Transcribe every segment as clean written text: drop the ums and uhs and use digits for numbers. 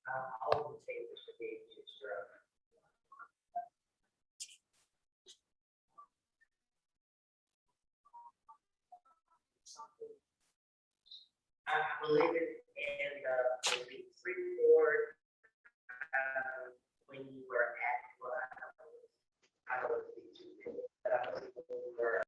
All the tables for being used are. I believe it in the report when you were at, well, I don't know if it's but I believe when you were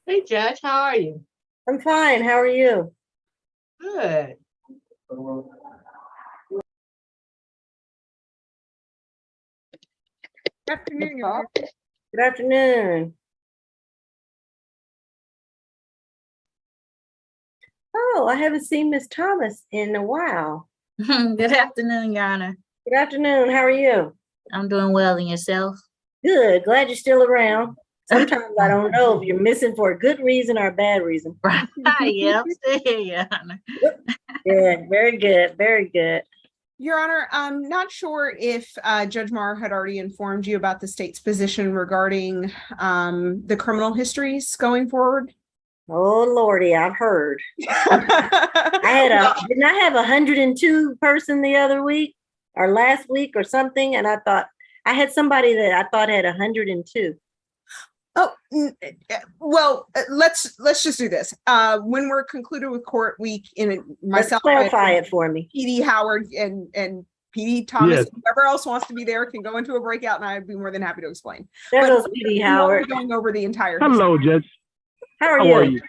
Hey, Judge, how are you? I'm fine. How are you? Good. Good afternoon, Ms. Your Honor. Falk? Good afternoon. Oh, I haven't seen Miss Thomas in a while. Good afternoon, Your Honor. Good afternoon. How are you? I'm doing well, and yourself? Good. Glad you're still around. Sometimes I don't know if you're missing for a good reason or a bad reason. Right, yeah, I'm still here, Your Honor. Good. Very good. Very good. Your Honor, I'm not sure if Judge Marr had already informed you about the state's position regarding the criminal histories going forward. Oh, Lordy, I've heard. Didn't I have 102 person the other week or last week or something? And I thought I had somebody that I thought had 102. Oh, well, let's just do this. When we're concluded with court week, in myself, Let's clarify it for me. PD Howard and PD Thomas, Yes. whoever else wants to be there can go into a breakout, and I'd be more than happy to explain. There But goes PD Howard. we're going over the entire. Hello, Judge. How are How you? are you?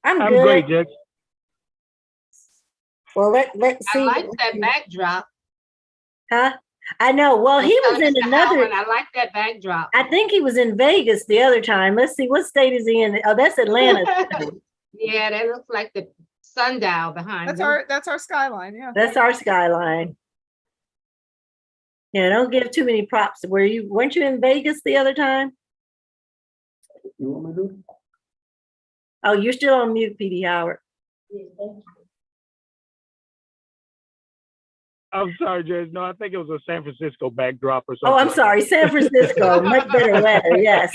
I'm I'm good. great, Judge. Well, let's I see. like that backdrop. Huh? I know. Well, he was in Mr. another. Howard, I like that backdrop. I think he was in Vegas the other time. Let's see. What state is he in? Oh, that's Atlanta. Yeah, that looks like the sundial behind That's him. our skyline. Yeah. That's our skyline. Yeah, don't give too many props. Weren't you in Vegas the other time? You want me to do it? Oh, you're still on mute, PD Howard. I'm sorry, Judge. No, I think it was a San Francisco backdrop or something. Oh, I'm sorry. San Francisco. Much better weather. Yes.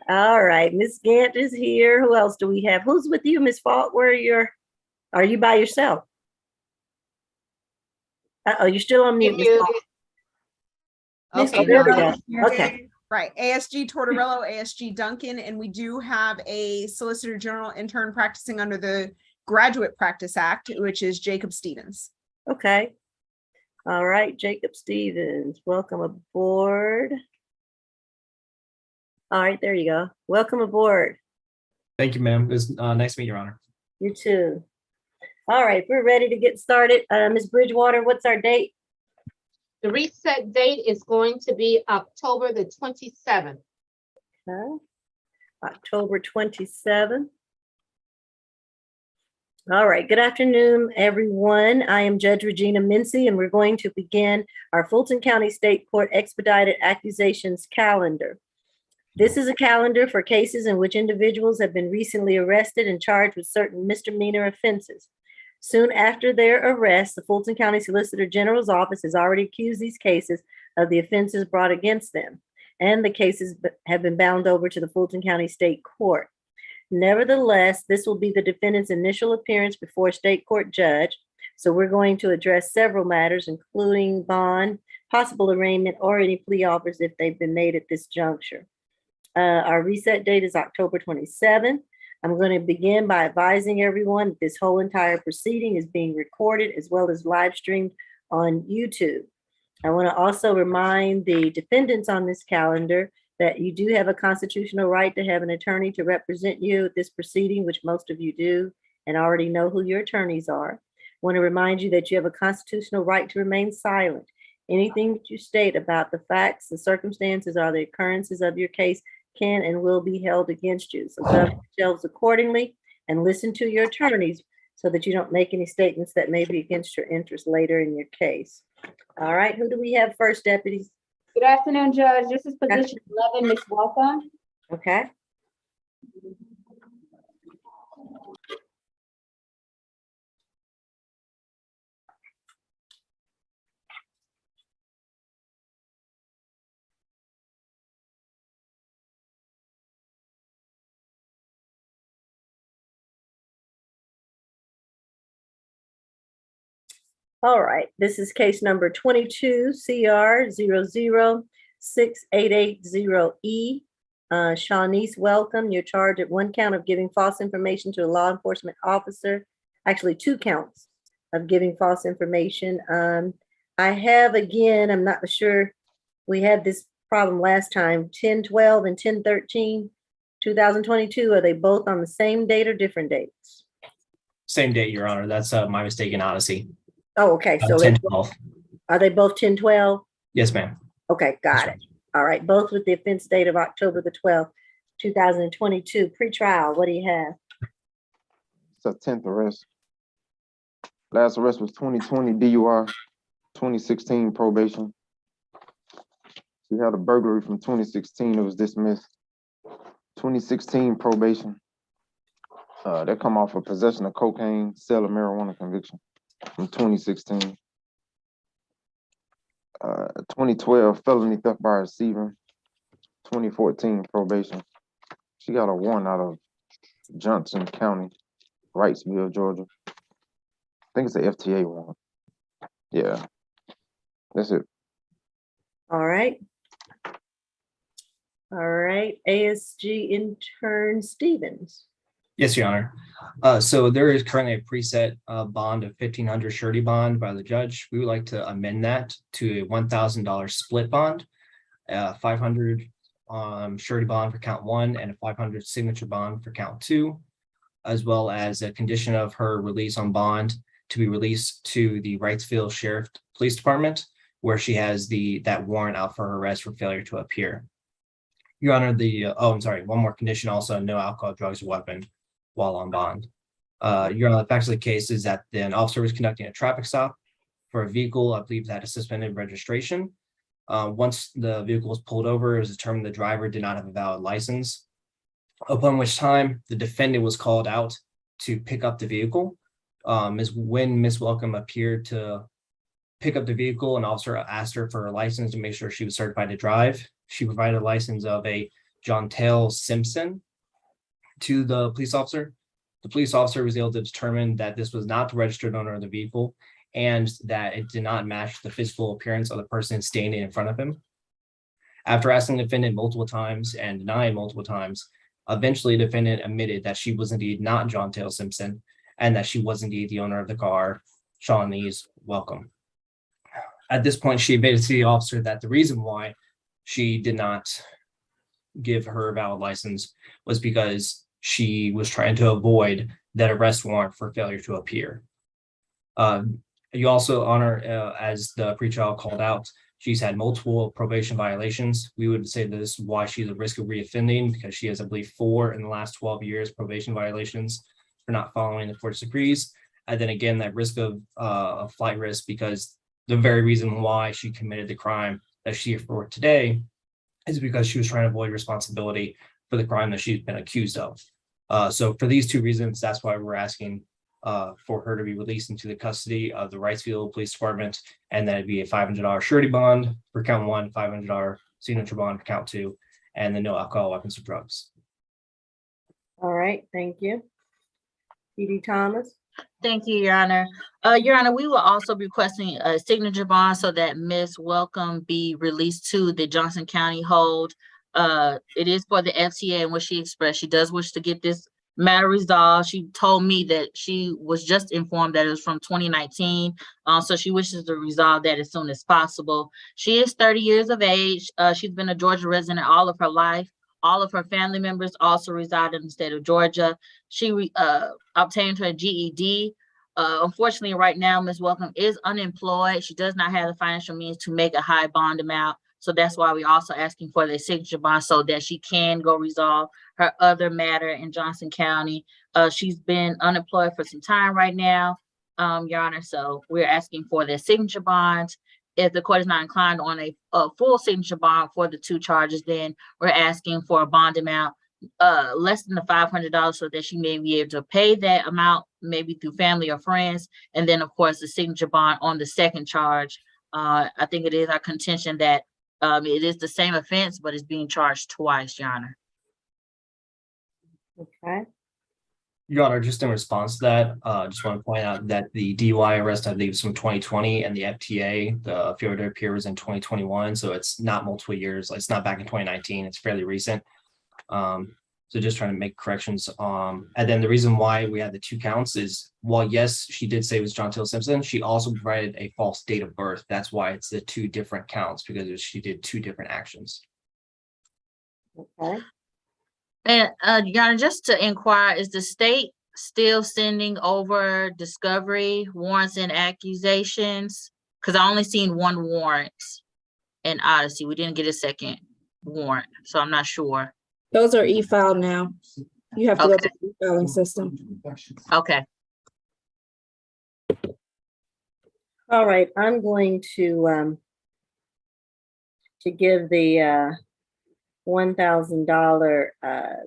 All right. Miss Gant is here. Who else do we have? Who's with you, Miss Falk? Are you by yourself? Uh-oh, you're still on mute, Miss Falk. Okay, there we now- go. Okay. Right, ASG Tortorello, ASG Duncan, and we do have a Solicitor General intern practicing under the Graduate Practice Act, which is Jacob Stevens. Okay. All right, Jacob Stevens, welcome aboard. All right, there you go. Welcome aboard. Thank you, ma'am. It was nice to meet you, Your Honor. You too. All right, we're ready to get started. Ms. Bridgewater, what's our date? The reset date is going to be October the 27th. Okay. October 27th. All right, good afternoon, everyone. I am Judge Regina Mincy, and we're going to begin our Fulton County State Court Expedited Accusations calendar. This is a calendar for cases in which individuals have been recently arrested and charged with certain misdemeanor offenses. Soon after their arrest, the Fulton County Solicitor General's office has already accused these cases of the offenses brought against them, and the cases have been bound over to the Fulton County State Court. Nevertheless, this will be the defendant's initial appearance before a state court judge, so we're going to address several matters, including bond, possible arraignment, or any plea offers if they've been made at this juncture. Our reset date is October 27th. I'm going to begin by advising everyone that this whole entire proceeding is being recorded as well as live streamed on YouTube. I want to also remind the defendants on this calendar that you do have a constitutional right to have an attorney to represent you at this proceeding, which most of you do and already know who your attorneys are. I want to remind you that you have a constitutional right to remain silent. Anything that you state about the facts, the circumstances, or the occurrences of your case can and will be held against you. So govern yourselves accordingly and listen to your attorneys so that you don't make any statements that may be against your interest later in your case. All right, who do we have first, deputies? Good afternoon, Judge. This is position 11, Ms. Walker. Okay. All right, this is case number 22 CR 0068880E. Shawnice, welcome. You're charged at one count of giving false information to a law enforcement officer. Actually, 2 counts of giving false information. I have, again, I'm not sure, we had this problem last time, 10/12 and 10/13, 2022. Are they both on the same date or different dates? Same date, Your Honor. That's my mistake in Odyssey. Oh, okay, so 10/12. are they both 10/12? Yes, ma'am. Okay, got it. All right, both with the offense date of October the 12th, 2022. Pre-trial, what do you have? It's a 10th arrest. Last arrest was 2020 DUI, 2016 probation. She had a burglary from 2016. It was dismissed. 2016 probation. That come off of possession of cocaine, sale of marijuana conviction from 2016. 2012 felony theft by receiving. 2014 probation. She got a warrant out of Johnson County, Wrightsville, Georgia. I think it's an FTA warrant. Yeah, that's it. All right. All right, ASG intern Stevens. Yes, Your Honor. So there is currently a preset bond of $1,500 surety bond by the judge. We would like to amend that to a $1,000 split bond, $500 surety bond for count 1 and a $500 signature bond for count 2, as well as a condition of her release on bond to be released to the Wrightsville Sheriff Police Department, where she has that warrant out for her arrest for failure to appear. Your Honor, I'm sorry, one more condition also, no alcohol, drugs, or weapon while on bond. Your Honor, the facts of the case is that an officer was conducting a traffic stop for a vehicle, I believe that had a suspended registration. Once the vehicle was pulled over, it was determined the driver did not have a valid license, upon which time the defendant was called out to pick up the vehicle. When Ms. Welcome appeared to pick up the vehicle, an officer asked her for her license to make sure she was certified to drive. She provided a license of a John Tail Simpson to the police officer. The police officer was able to determine that this was not the registered owner of the vehicle and that it did not match the physical appearance of the person standing in front of him. After asking the defendant multiple times and denying multiple times, eventually the defendant admitted that she was indeed not John Tail Simpson and that she was indeed the owner of the car, Shawnee's Welcome. At this point, she admitted to the officer that the reason why she did not give her a valid license was because she was trying to avoid that arrest warrant for failure to appear. You also, Honor, as the pretrial called out, she's had multiple probation violations. We would say this is why she's at risk of reoffending, because she has, I believe, 4 in the last 12 years probation violations for not following the court's decrees. And then again, that risk of flight risk, because the very reason why she committed the crime that she for today is because she was trying to avoid responsibility for the crime that she's been accused of. So for these 2 reasons, that's why we're asking for her to be released into the custody of the Wrightsville Police Department, and that it'd be a $500 surety bond for count 1, $500 signature bond for count 2, and the no alcohol, weapons, or drugs. All right, thank you. PD Thomas. Thank you, Your Honor. Your Honor, we will also be requesting a signature bond so that Ms. Welcome be released to the Johnson County hold. It is for the FTA, and what she expressed, she does wish to get this matter resolved. She told me that she was just informed that it was from 2019, so she wishes to resolve that as soon as possible. She is 30 years of age. She's been a Georgia resident all of her life. All of her family members also reside in the state of Georgia. She obtained her GED. Unfortunately, right now, Ms. Welcome is unemployed. She does not have the financial means to make a high bond amount. So that's why we're also asking for the signature bond so that she can go resolve her other matter in Johnson County. She's been unemployed for some time right now, Your Honor. So we're asking for the signature bond. If the court is not inclined on a full signature bond for the 2 charges, then we're asking for a bond amount less than the $500 so that she may be able to pay that amount, maybe through family or friends. And then, of course, the signature bond on the second charge. I think it is our contention that it is the same offense, but it's being charged twice, Your Honor. Okay. Your Honor, just in response to that, just want to point out that the DUI arrest, I believe, is from 2020, and the FTA, the failure to appear, was in 2021. So it's not multiple years. It's not back in 2019. It's fairly recent. So just trying to make corrections. And then the reason why we had the 2 counts is, while yes, she did say it was John Till Simpson, she also provided a false date of birth. That's why it's the 2 different counts, because she did 2 different actions. Okay. And Your Honor, just to inquire, is the state still sending over discovery warrants and accusations? Because I only seen 1 warrant in Odyssey. We didn't get a second warrant, so I'm not sure. Those are e-file now. You have to go Okay. to the e-filing system. Okay. All right, I'm going to give the $1,000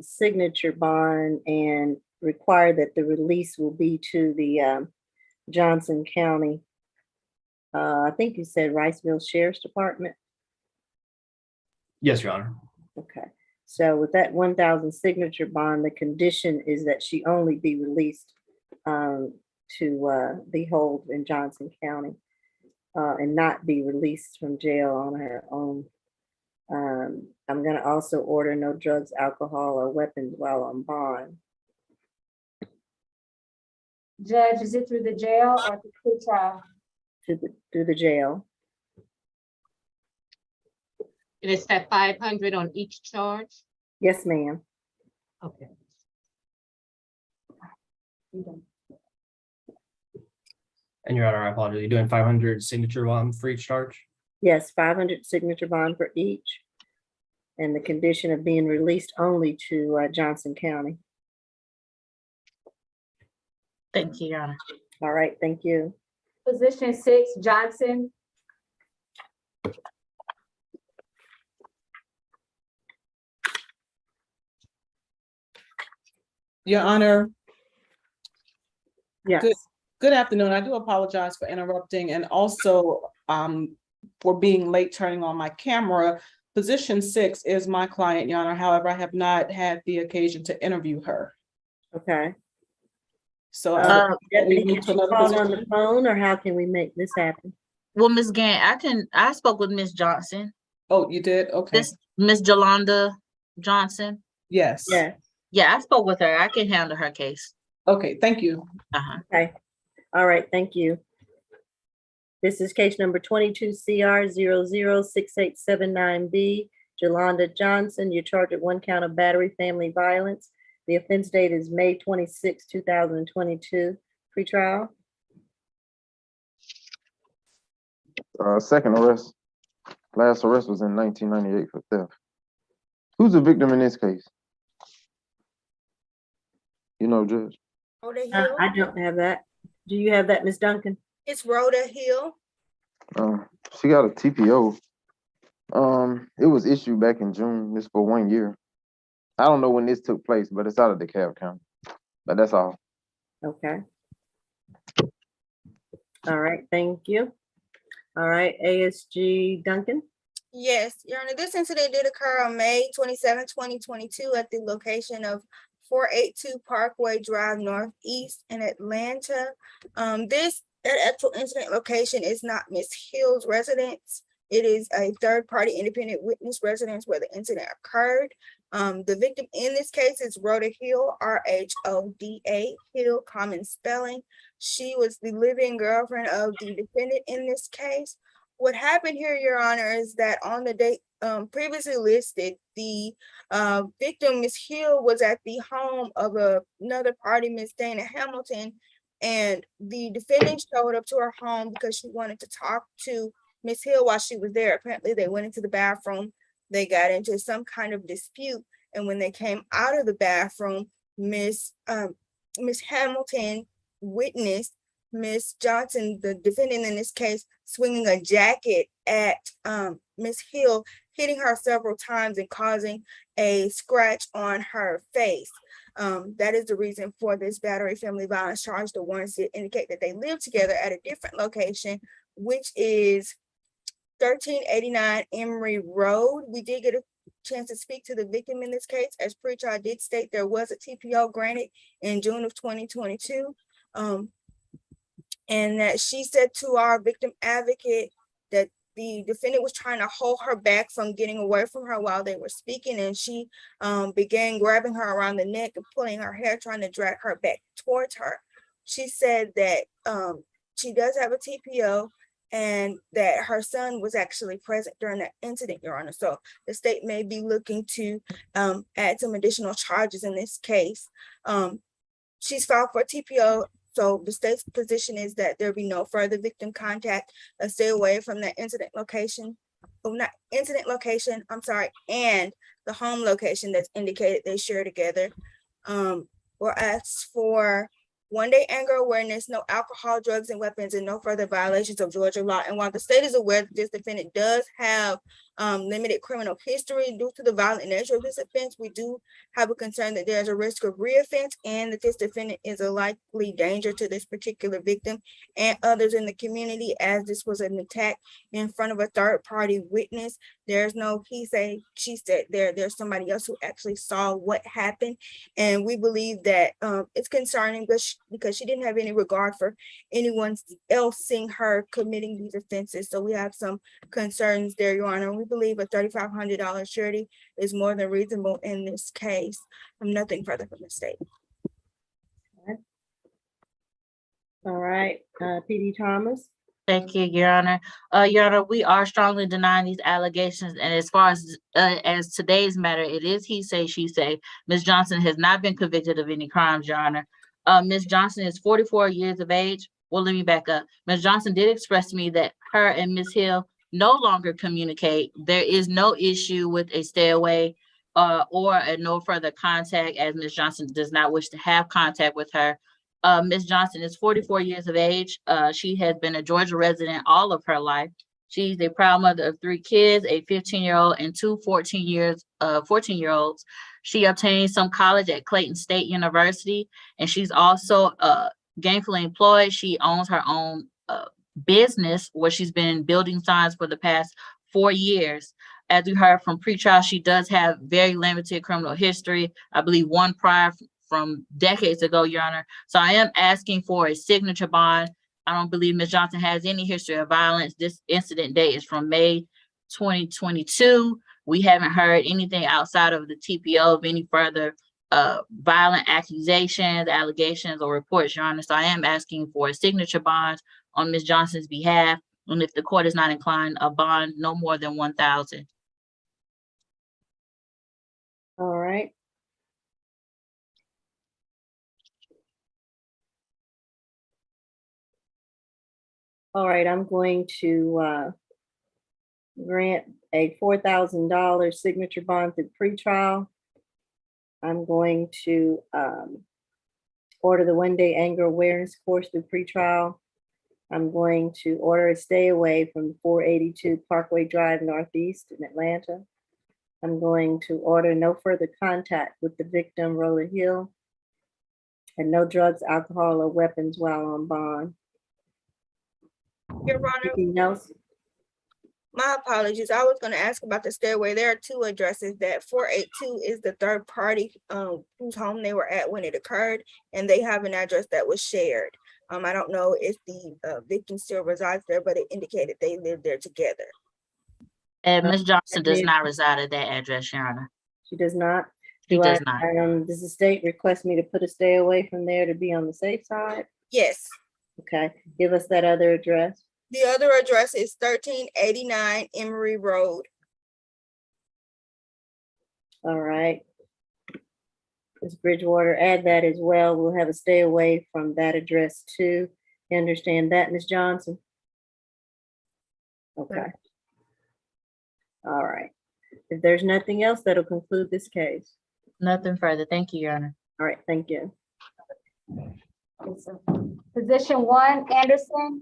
signature bond and require that the release will be to the Johnson County. I think you said Riceville Sheriff's Department. Yes, Your Honor. Okay, so with that 1,000 signature bond, the condition is that she only be released to be held in Johnson County and not be released from jail on her own. I'm gonna also order no drugs, alcohol, or weapons while on bond. Judge, is it through the jail or the pretrial? To the jail. And it's that 500 on each charge? Yes, ma'am. Okay. And Your Honor, I apologize. You're doing 500 signature bond for each charge? Yes, 500 signature bond for each. And the condition of being released only to Johnson County. Thank you, Your Honor. All right, thank you. Position 6, Johnson. Your Honor, Yes. good afternoon. I do apologize for interrupting and also for being late turning on my camera. Position 6 is my client, Your Honor. However, I have not had the occasion to interview her. Okay. So Deputy, we move can to you another call on the position? phone, or how can we make this happen? Well, Ms. Gant, I spoke with Ms. Johnson. Oh, you did? Okay. This Ms. Jolanda Johnson. Yes. Yes. Yeah, I spoke with her. I can handle her case. Okay, thank you. Okay. All right, thank you. This is case number 22 CR 006879B. Jolanda Johnson, you're charged with 1 count of battery family violence. The offense date is May 26, 2022. Pretrial. Second arrest. Last arrest was in 1998 for theft. Who's the victim in this case? You know, Judge? Rhoda Hill. I don't have that. Do you have that, Ms. Duncan? It's Rhoda Hill. She got a TPO. It was issued back in June. It's for 1 year. I don't know when this took place, but it's out of DeKalb County. But that's all. Okay. All right, thank you. All right, ASG Duncan. Yes, Your Honor, this incident did occur on May 27, 2022 at the location of 482 Parkway Drive Northeast in Atlanta. That actual incident location is not Ms. Hill's residence. It is a third-party independent witness residence where the incident occurred. The victim in this case is Rhoda Hill, RHODA Hill, common spelling. She was the living girlfriend of the defendant in this case. What happened here, Your Honor, is that on the date previously listed, the victim, Ms. Hill, was at the home of another party, Ms. Dana Hamilton, and the defendant showed up to her home because she wanted to talk to Ms. Hill while she was there. Apparently, they went into the bathroom. They got into some kind of dispute, and when they came out of the bathroom, Ms. Hamilton witnessed Ms. Johnson, the defendant in this case, swinging a jacket at Ms. Hill, hitting her several times and causing a scratch on her face. That is the reason for this battery family violence charge. The warrants indicate that they live together at a different location, which is 1389 Emory Road. We did get a chance to speak to the victim in this case. As pretrial did state, there was a TPO granted in June of 2022. And that she said to our victim advocate that the defendant was trying to hold her back from getting away from her while they were speaking, and she began grabbing her around the neck and pulling her hair, trying to drag her back towards her. She said that she does have a TPO and that her son was actually present during that incident, Your Honor. So the state may be looking to add some additional charges in this case. She's filed for TPO. So the state's position is that there be no further victim contact, stay away from that incident location, not incident location, I'm sorry, and the home location that's indicated they share together. We're asked for 1-day anger awareness, no alcohol, drugs, and weapons, and no further violations of Georgia law. And while the state is aware that this defendant does have limited criminal history due to the violent nature of this offense, we do have a concern that there's a risk of reoffense and that this defendant is a likely danger to this particular victim and others in the community, as this was an attack in front of a third-party witness. There's no he said, she said there's somebody else who actually saw what happened. And we believe that it's concerning because she didn't have any regard for anyone else seeing her committing these offenses. So we have some concerns there, Your Honor. We believe a $3,500 surety is more than reasonable in this case. Nothing further from the state. All right, PD Thomas. Thank you, Your Honor. Your Honor, we are strongly denying these allegations. And as far as today's matter, it is he say, she say. Ms. Johnson has not been convicted of any crimes, Your Honor. Ms. Johnson is 44 years of age. Well, let me back up. Ms. Johnson did express to me that her and Ms. Hill no longer communicate. There is no issue with a stay away or a no further contact, as Ms. Johnson does not wish to have contact with her. Ms. Johnson is 44 years of age. She has been a Georgia resident all of her life. She's a proud mother of 3 kids, a 15-year-old and 2 14-year-olds. She obtained some college at Clayton State University, and she's also gainfully employed. She owns her own business where she's been building signs for the past 4 years. As we heard from pretrial, she does have very limited criminal history. I believe one prior from decades ago, Your Honor. So I am asking for a signature bond. I don't believe Ms. Johnson has any history of violence. This incident date is from May 2022. We haven't heard anything outside of the TPO of any further violent accusations, allegations, or reports, Your Honor. So I am asking for a signature bond on Ms. Johnson's behalf. And if the court is not inclined, a bond no more than $1,000. All right. All right, I'm going to grant a $4,000 signature bond through pretrial. I'm going to order the 1-day anger awareness course through pretrial. I'm going to order a stay away from 482 Parkway Drive Northeast in Atlanta. I'm going to order no further contact with the victim, Roller Hill, and no drugs, alcohol, or weapons while on bond. Your Honor, Anything else? my apologies. I was going to ask about the stairway. There are 2 addresses. That 482 is the third party whose home they were at when it occurred, and they have an address that was shared. I don't know if the victim still resides there, but it indicated they lived there together. And Ms. Johnson does not reside at that address, Your Honor. She does not? She does not. Does the state request me to put a stay away from there to be on the safe side? Yes. Okay, give us that other address. The other address is 1389 Emory Road. All right. Ms. Bridgewater, add that as well. We'll have a stay away from that address too. You understand that, Ms. Johnson? Okay. All right. If there's nothing else, that'll conclude this case. Nothing further. Thank you, Your Honor. All right, thank you. Position 1, Anderson.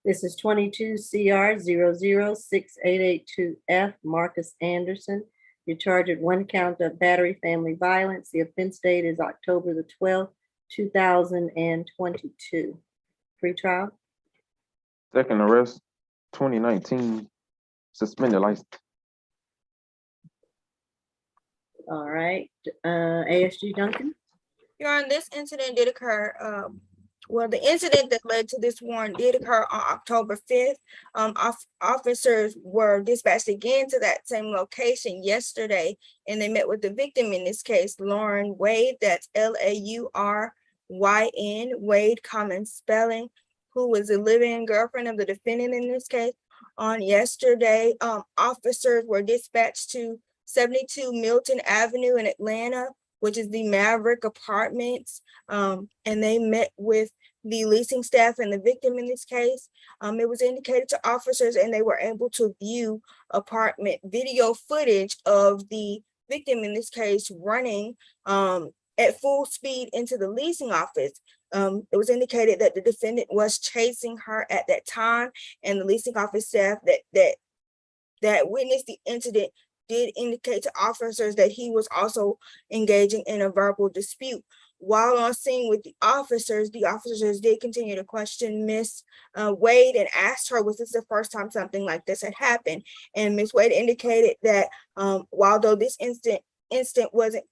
This is 22 CR 006882F, Marcus Anderson. You're charged with 1 count of battery family violence. The offense date is October the 12th, 2022. Pre-trial. Second arrest, 2019, suspended license. All right, ASG Duncan. Your Honor, this incident did occur, well, the incident that led to this warrant did occur on October 5th. Officers were dispatched again to that same location yesterday, and they met with the victim in this case, Lauren Wade, that's Lauryn, Wade, common spelling, who was a live-in girlfriend of the defendant in this case. On yesterday, officers were dispatched to 72 Milton Avenue in Atlanta, which is the Maverick Apartments. And they met with the leasing staff and the victim in this case. It was indicated to officers and they were able to view apartment video footage of the victim in this case running at full speed into the leasing office. It was indicated that the defendant was chasing her at that time, and the leasing office staff that witnessed the incident did indicate to officers that he was also engaging in a verbal dispute. While on scene with the officers did continue to question Miss Wade and asked her, was this the first time something like this had happened? And Miss Wade indicated that although this instant wasn't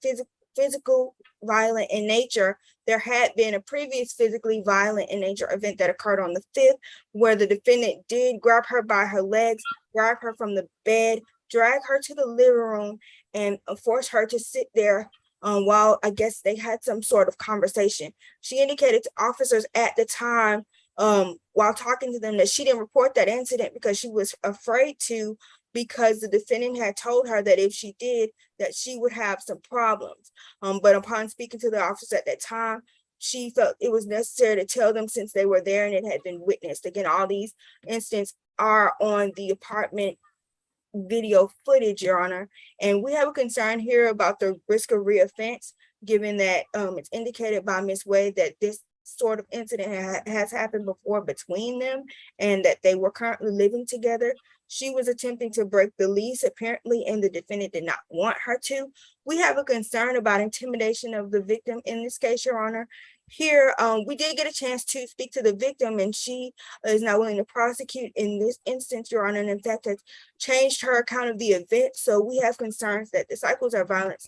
physical violent in nature, there had been a previous physically violent in nature event that occurred on the 5th, where the defendant did grab her by her legs, grab her from the bed, drag her to the living room, and force her to sit there while I guess they had some sort of conversation. She indicated to officers at the time, while talking to them, that she didn't report that incident because she was afraid to, because the defendant had told her that if she did, that she would have some problems. But upon speaking to the officer at that time, she felt it was necessary to tell them since they were there and it had been witnessed. Again, all these incidents are on the apartment video footage, Your Honor. And we have a concern here about the risk of reoffense, given that it's indicated by Ms. Wade that this sort of incident has happened before between them and that they were currently living together. She was attempting to break the lease apparently, and the defendant did not want her to. We have a concern about intimidation of the victim in this case, Your Honor. Here, we did get a chance to speak to the victim, and she is not willing to prosecute in this instance, Your Honor, and in fact has changed her account of the event. So we have concerns that the cycles of violence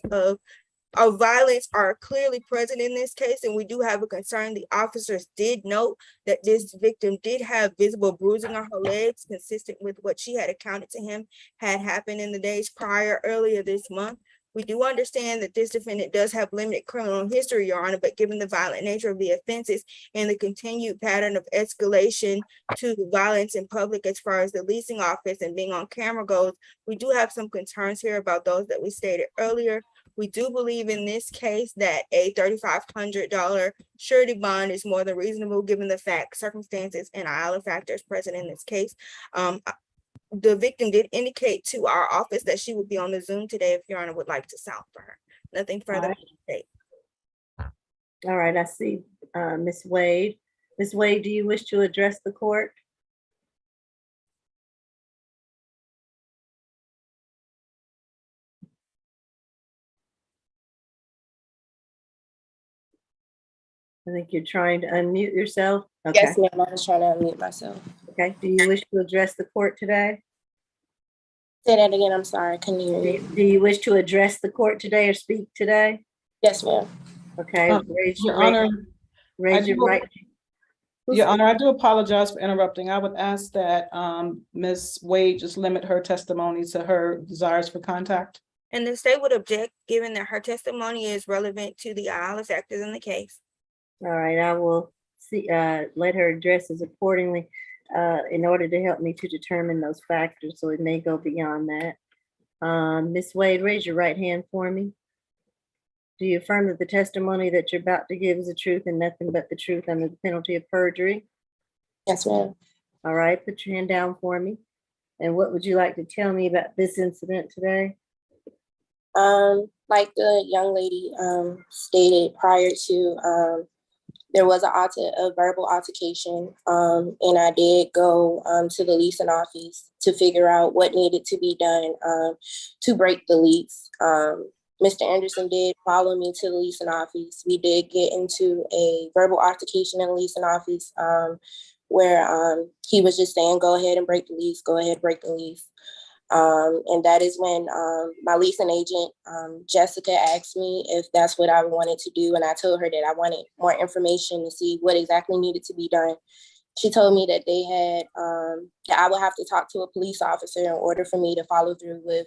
are clearly present in this case, and we do have a concern. The officers did note that this victim did have visible bruising on her legs, consistent with what she had accounted to him had happened in the days prior, earlier this month. We do understand that this defendant does have limited criminal history, Your Honor, but given the violent nature of the offenses and the continued pattern of escalation to the violence in public as far as the leasing office and being on camera goes, we do have some concerns here about those that we stated earlier. We do believe in this case that a $3,500 surety bond is more than reasonable given the facts, circumstances, and all the factors present in this case. The victim did indicate to our office that she would be on the Zoom today if Your Honor would like to sound for her. Nothing further. All right, I see Ms. Wade. Ms. Wade, do you wish to address the court? I think you're trying to unmute yourself. Okay. Yes, ma'am. I was trying to unmute myself. Okay. Do you wish to address the court today? Say that again. I'm sorry. Can you hear you? Do you wish to address the court today or speak today? Yes, ma'am. Okay. Your Honor, raise your right. Your Honor, I do apologize for interrupting. I would ask that Ms. Wade just limit her testimony to her desires for contact. And the state would object, given that her testimony is relevant to the ILS actors in the case. All right, I will see, let her address us accordingly in order to help me to determine those factors. So it may go beyond that. Ms. Wade, raise your right hand for me. Do you affirm that the testimony that you're about to give is the truth and nothing but the truth under the penalty of perjury? Yes, ma'am. All right, put your hand down for me. And what would you like to tell me about this incident today? Like the young lady stated prior to, there was a verbal altercation, and I did go to the leasing office to figure out what needed to be done to break the lease. Mr. Anderson did follow me to the leasing office. We did get into a verbal altercation in the leasing office where he was just saying, go ahead and break the lease, go ahead, break the lease. And that is when my leasing agent, Jessica, asked me if that's what I wanted to do. And I told her that I wanted more information to see what exactly needed to be done. She told me that they had, that I would have to talk to a police officer in order for me to follow through with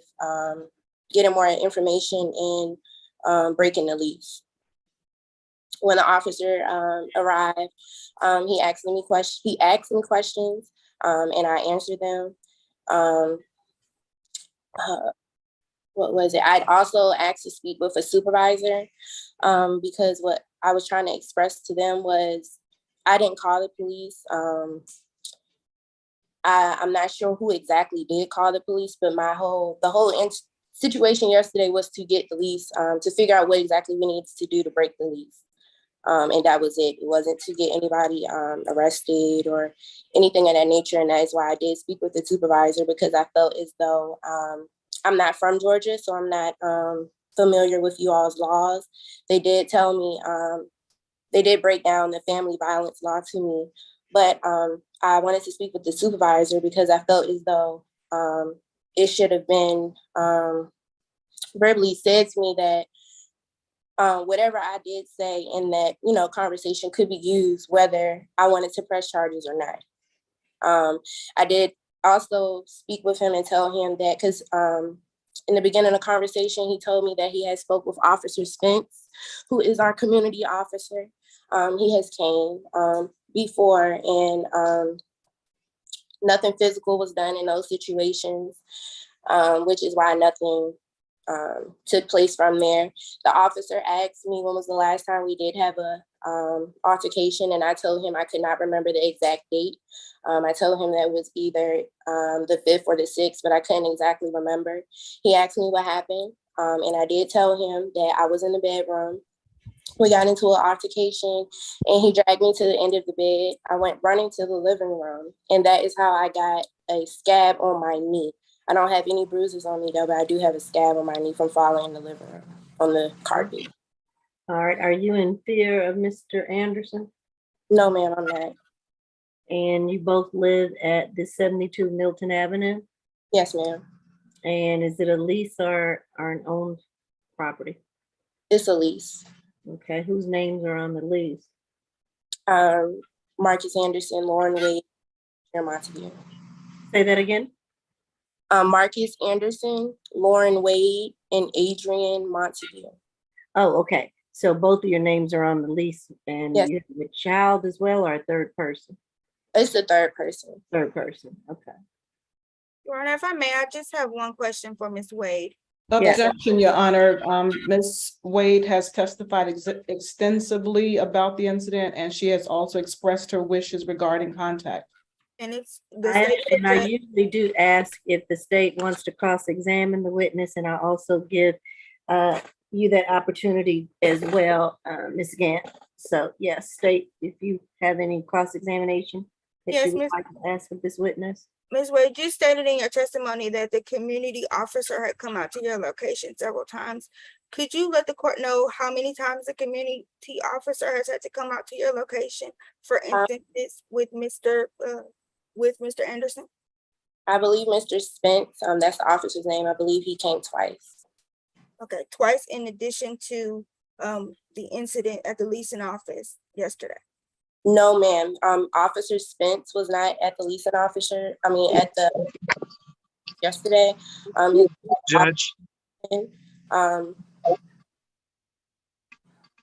getting more information and breaking the lease. When the officer arrived, he asked me questions, and I answered them. What was it? I'd also asked to speak with a supervisor because what I was trying to express to them was I didn't call the police. I'm not sure who exactly did call the police, but the whole situation yesterday was to get the lease, to figure out what exactly we needed to do to break the lease. And that was it. It wasn't to get anybody arrested or anything of that nature. And that is why I did speak with the supervisor, because I felt as though I'm not from Georgia, so I'm not familiar with you all's laws. They did tell me, they did break down the family violence law to me, but I wanted to speak with the supervisor because I felt as though it should have been verbally said to me that whatever I did say in that, conversation could be used whether I wanted to press charges or not. I did also speak with him and tell him that, because in the beginning of the conversation, he told me that he had spoke with Officer Spence, who is our community officer. He has came before, and nothing physical was done in those situations, which is why nothing took place from there. The officer asked me when was the last time we did have a altercation, and I told him I could not remember the exact date. I told him that it was either the 5th or the 6th, but I couldn't exactly remember. He asked me what happened, and I did tell him that I was in the bedroom. We got into an altercation, and he dragged me to the end of the bed. I went running to the living room, and that is how I got a scab on my knee. I don't have any bruises on me, though, but I do have a scab on my knee from falling in the living room on the carpet. All right. Are you in fear of Mr. Anderson? No, ma'am, I'm not. And you both live at the 72 Milton Avenue? Yes, ma'am. And is it a lease or an owned property? It's a lease. Okay. Whose names are on the lease? Marcus Anderson, Lauren Wade, and Montague. Say that again. Marcus Anderson, Lauren Wade, and Adrian Montague. Oh, okay. So both of your names are on the lease, and yes. You have a child as well, or a third person? It's the third person. Third person. Okay. Your Honor, if I may, I just have one question for Ms. Wade. Objection, Your Honor. Ms. Wade has testified extensively about the incident, and she has also expressed her wishes regarding contact. And it's I usually do ask if the state wants to cross-examine the witness, and I also give you that opportunity as well, Ms. Gant. So yes, state, if you have any cross-examination that you would like to ask of this witness. Ms. Wade, you stated in your testimony that the community officer had come out to your location several times. Could you let the court know how many times the community officer has had to come out to your location? For instance, with Mr. Anderson? I believe Mr. Spence, that's the officer's name. I believe he came twice. Okay, twice in addition to the incident at the leasing office yesterday. No, ma'am. Officer Spence was not at the leasing officer. I mean, at the yesterday. Judge.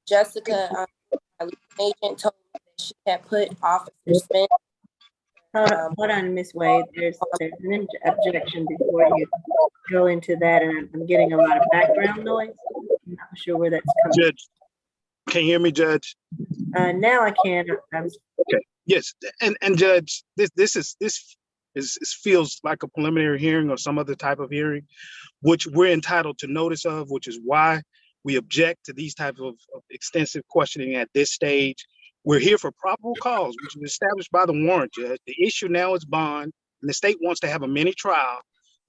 Jessica, my agent, told me that she had put Officer Spence. Hold on, Ms. Wade. There's an objection before you go into that, and I'm getting a lot of background noise. I'm not sure where that's coming. Judge, can you hear me, Judge? Now I can. Okay. Yes, and Judge, this feels like a preliminary hearing or some other type of hearing, which we're entitled to notice of, which is why we object to these types of extensive questioning at this stage. We're here for probable cause, which was established by the warrant, Judge. The issue now is bond, and the state wants to have a mini trial,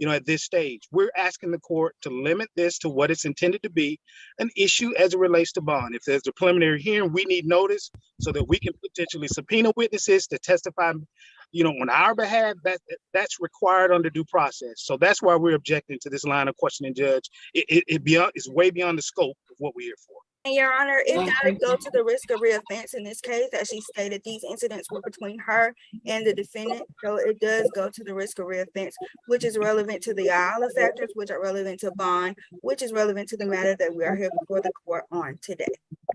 at this stage. We're asking the court to limit this to what it's intended to be, an issue as it relates to bond. If there's a preliminary hearing, we need notice so that we can potentially subpoena witnesses to testify on our behalf, that's required under due process. So that's why we're objecting to this line of questioning, Judge. It's way beyond the scope of what we're here for. And Your Honor, it does go to the risk of reoffense in this case, as she stated, these incidents were between her and the defendant. So it does go to the risk of reoffense, which is relevant to the IALA factors, which are relevant to bond, which is relevant to the matter that we are here before the court on today.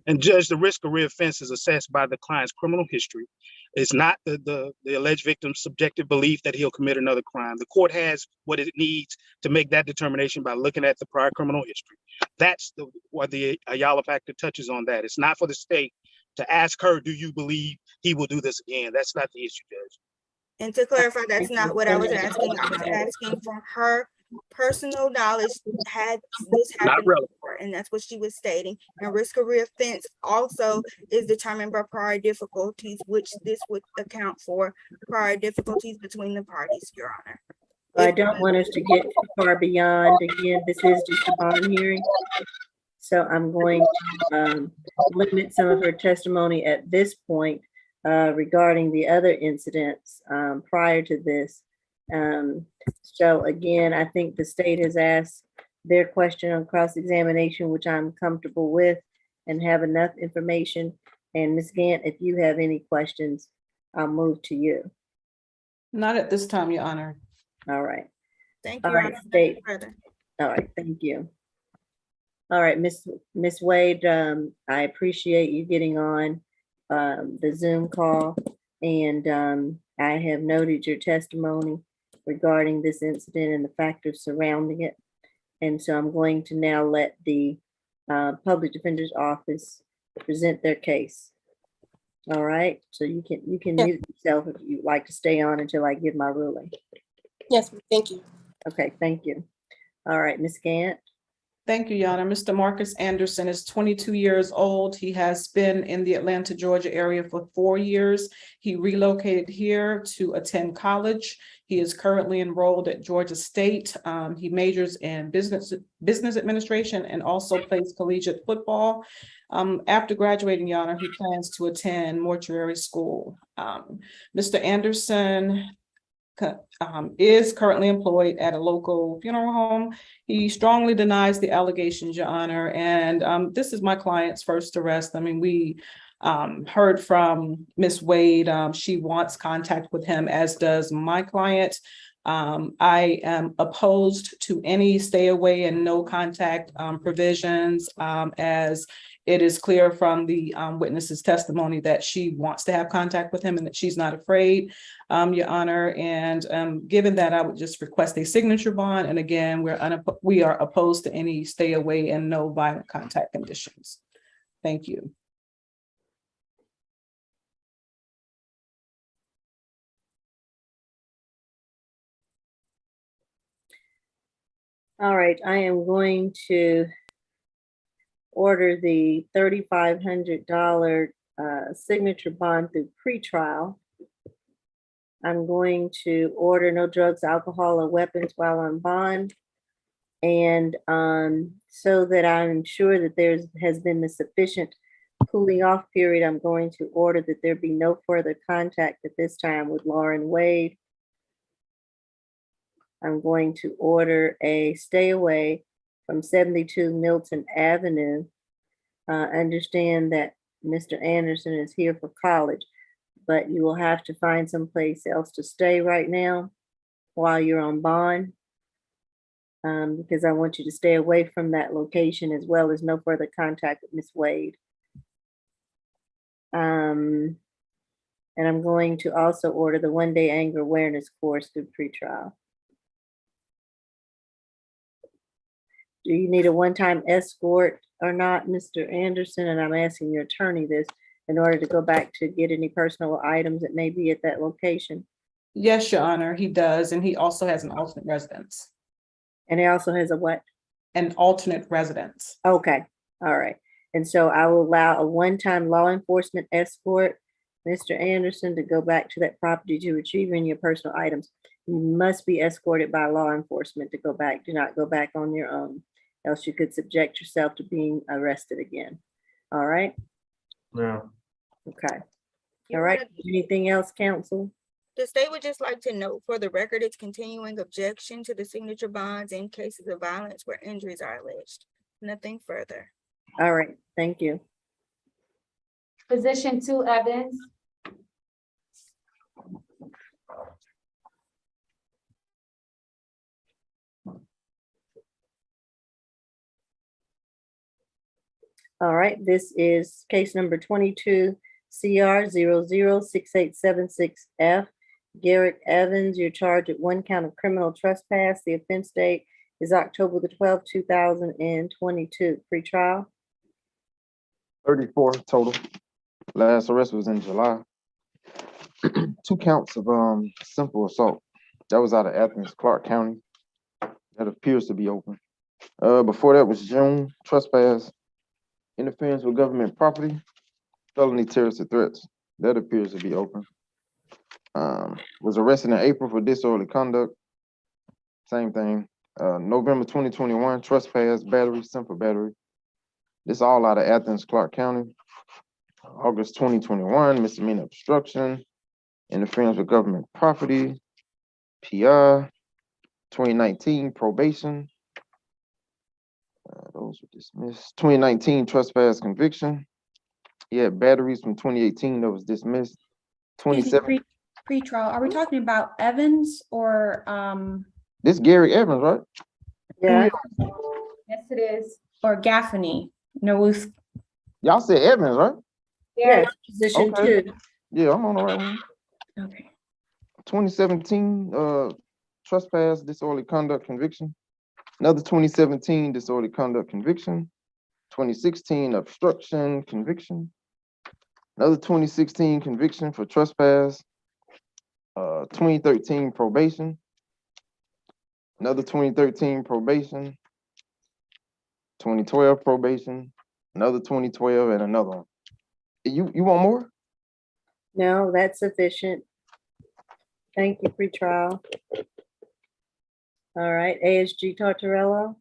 And Judge, the risk of reoffense is assessed by the client's criminal history. It's not the alleged victim's subjective belief that he'll commit another crime. The court has what it needs to make that determination by looking at the prior criminal history. That's what the Ayala factor touches on that. It's not for the state to ask her, do you believe he will do this again? That's not the issue, Judge. And to clarify, that's not what I was asking. I was asking from her personal knowledge, had this happened before, and that's what she was stating. And risk of reoffense also is determined by prior difficulties, which this would account for prior difficulties between the parties, Your Honor. I don't want us to get too far beyond. Again, this is just a bond hearing. So I'm going to limit some of her testimony at this point regarding the other incidents prior to this. So again, I think the state has asked their question on cross-examination, which I'm comfortable with and have enough information. And Ms. Gant, if you have any questions, I'll move to you. Not at this time, Your Honor. All right. Thank you, All Your right, Honor. state. Further. All right, thank you. All right, Miss Wade, I appreciate you getting on the Zoom call, and I have noted your testimony regarding this incident and the factors surrounding it. And so I'm going to now let the Public Defender's Office present their case. All right, so you can mute yourself if you'd like to stay on until I give my ruling. Yes, thank you. Okay, thank you. All right, Ms. Gant. Thank you, Your Honor. Mr. Marcus Anderson is 22 years old. He has been in the Atlanta, Georgia area for 4 years. He relocated here to attend college. He is currently enrolled at Georgia State. He majors in business administration and also plays collegiate football. After graduating, Your Honor, he plans to attend mortuary school. Mr. Anderson is currently employed at a local funeral home. He strongly denies the allegations, Your Honor, and this is my client's first arrest. I mean, we heard from Ms. Wade. She wants contact with him, as does my client. I am opposed to any stay away and no contact provisions, as it is clear from the witness's testimony that she wants to have contact with him and that she's not afraid, Your Honor. And given that, I would just request a signature bond. And again, we are opposed to any stay away and no violent contact conditions. Thank you. All right, I am going to order the $3,500 signature bond through pretrial. I'm going to order no drugs, alcohol, or weapons while on bond. And so that I'm sure that has been the sufficient cooling off period, I'm going to order that there be no further contact at this time with Lauren Wade. I'm going to order a stay away from 72 Milton Avenue. Understand that Mr. Anderson is here for college, but you will have to find someplace else to stay right now while you're on bond, because I want you to stay away from that location, as well as no further contact with Ms. Wade. And I'm going to also order the one-day anger awareness course through pretrial. Do you need a one-time escort or not, Mr. Anderson? And I'm asking your attorney this in order to go back to get any personal items that may be at that location. Yes, Your Honor, he does. And he also has an alternate residence. And he also has a what? An alternate residence. Okay, all right. And so I will allow a one-time law enforcement escort, Mr. Anderson, to go back to that property to retrieve any of your personal items. You must be escorted by law enforcement to go back. Do not go back on your own, else you could subject yourself to being arrested again. All right? Yeah. Okay. All right. Anything else, counsel? The state would just like to note for the record its continuing objection to the signature bonds in cases of violence where injuries are alleged. Nothing further. All right, thank you. Position 2, Evans. All right, this is case number 22 CR 006876F. Garrick Evans, you're charged with 1 count of criminal trespass. The offense date is October the 12th, 2022. Pre-trial. 34 total. Last arrest was in July. 2 counts of simple assault. That was out of Athens, Clark County. That appears to be open. Before that was June, trespass, interference with government property, felony terrorist threats. That appears to be open. Was arrested in April for disorderly conduct. Same thing. November 2021, trespass, battery, simple battery. This all out of Athens, Clark County. August 2021, misdemeanor obstruction, interference with government property, PI. 2019, probation. Those were dismissed. 2019, trespass conviction. He had batteries from 2018 that was dismissed. 27. Pre-trial, are we talking about Evans or This Gary Evans, right? Yeah. Yes, it is. or Gaffney? No, Y'all said Evans, right? Yeah, position Okay. 2. Yeah, I'm on the right one. okay. 2017, trespass, disorderly conduct conviction. Another 2017 disorderly conduct conviction. 2016 obstruction conviction. Another 2016 conviction for trespass. 2013 probation. Another 2013 probation. 2012 probation. Another 2012 and another one. You want more? No, that's sufficient. Thank you, pre-trial. All right, ASG Tortorello.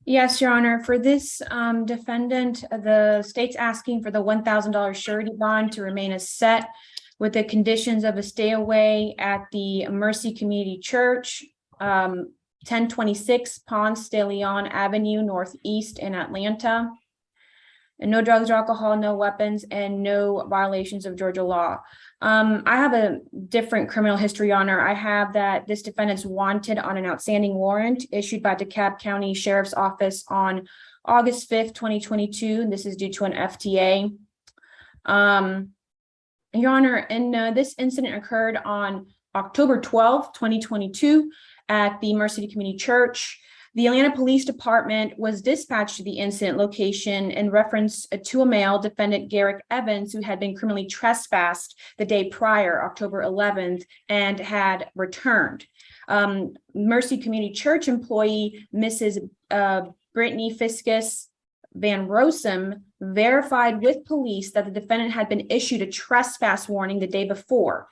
Yes, Your Honor. For this defendant, the state's asking for the $1,000 surety bond to remain as set with the conditions of a stay away at the Mercy Community Church, 1026 Ponce de Leon Avenue Northeast in Atlanta. And no drugs or alcohol, no weapons, and no violations of Georgia law. I have a different criminal history, Your Honor. I have that this defendant's wanted on an outstanding warrant issued by DeKalb County Sheriff's Office on August 5th, 2022. This is due to an FTA. Your Honor, and this incident occurred on October 12th, 2022 at the Mercy Community Church. The Atlanta Police Department was dispatched to the incident location in reference to a male, defendant Garrick Evans, who had been criminally trespassed the day prior, October 11th, and had returned. Mercy Community Church employee, Mrs. Brittany Fiscus Van Rossum, verified with police that the defendant had been issued a trespass warning the day before.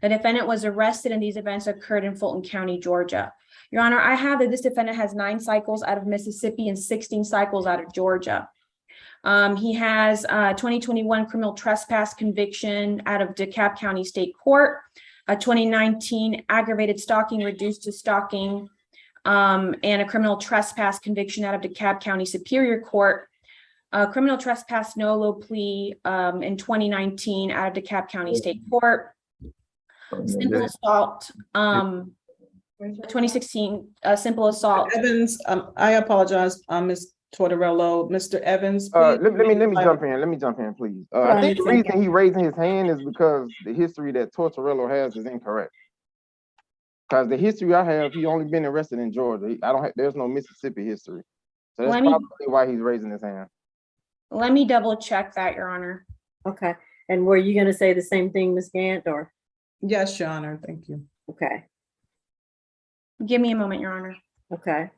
The defendant was arrested and these events occurred in Fulton County, Georgia. Your Honor, I have that this defendant has 9 cycles out of Mississippi and 16 cycles out of Georgia. He has a 2021 criminal trespass conviction out of DeKalb County State Court, a 2019 aggravated stalking reduced to stalking, and a criminal trespass conviction out of DeKalb County Superior Court, a criminal trespass no-low plea in 2019 out of DeKalb County State Court, simple assault, 2016 simple assault. Evans, I apologize, Ms. Tortorello, Mr. Evans. Let please me remain silent. Let me jump in, please. I think the reason he raising his hand is because the history that Tortorello has is incorrect. Because the history I have, he only been arrested in Georgia. There's no Mississippi history. So that's probably why he's raising his hand. Let me double check that, Your Honor. Okay, and were you going to say the same thing, Ms. Gant, or? Yes, Your Honor, thank you. Okay, Give me a moment, Your Honor. okay.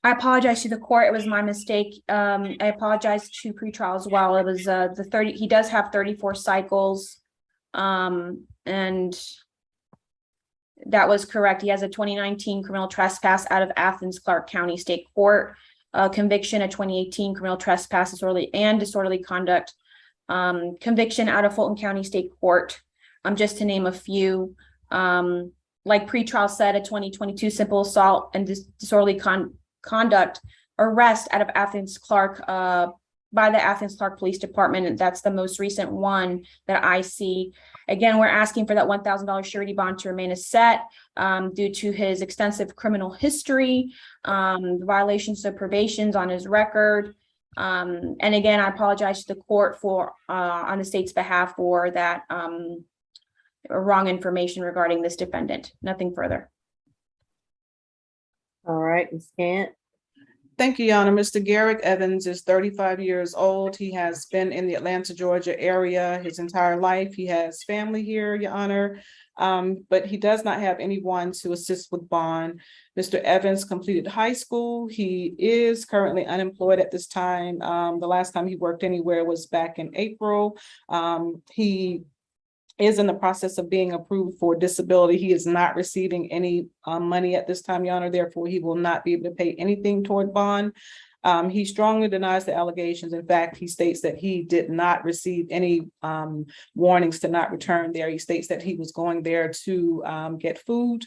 I apologize to the court. It was my mistake. I apologize to pretrial as well. It was the 30, he does have 34 cycles. And that was correct. He has a 2019 criminal trespass out of Athens Clarke County State Court, conviction, a 2018 criminal trespass disorderly conduct, conviction out of Fulton County State Court, just to name a few. Like pretrial said, a 2022 simple assault and disorderly conduct arrest out of Athens Clarke by the Athens Clarke Police Department. And that's the most recent one that I see. Again, we're asking for that $1,000 surety bond to remain as set due to his extensive criminal history, violations of probations on his record. And again, I apologize to the court for on the state's behalf for that wrong information regarding this defendant. Nothing further. All right, Ms. Gant. Thank you, Your Honor. Mr. Garrick Evans is 35 years old. He has been in the Atlanta, Georgia area his entire life. He has family here, Your Honor, but he does not have anyone to assist with bond. Mr. Evans completed high school. He is currently unemployed at this time. The last time he worked anywhere was back in April. He is in the process of being approved for disability. He is not receiving any money at this time, Your Honor. Therefore, he will not be able to pay anything toward bond. He strongly denies the allegations. In fact, he states that he did not receive any warnings to not return there. He states that he was going there to get food.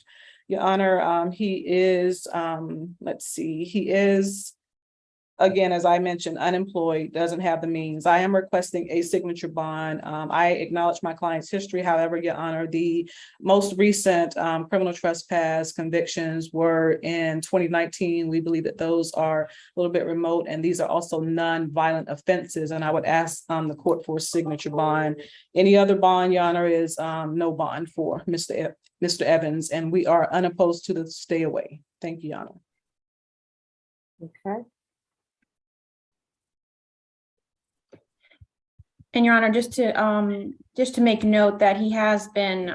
Your Honor, he is, he is, again, as I mentioned, unemployed, doesn't have the means. I am requesting a signature bond. I acknowledge my client's history. However, Your Honor, the most recent criminal trespass convictions were in 2019. We believe that those are a little bit remote, and these are also non-violent offenses. And I would ask the court for a signature bond. Any other bond, Your Honor, is no bond for Mr. Evans, and we are unopposed to the stay away. Thank you, Your Honor. Okay. And Your Honor, just to make note that he has been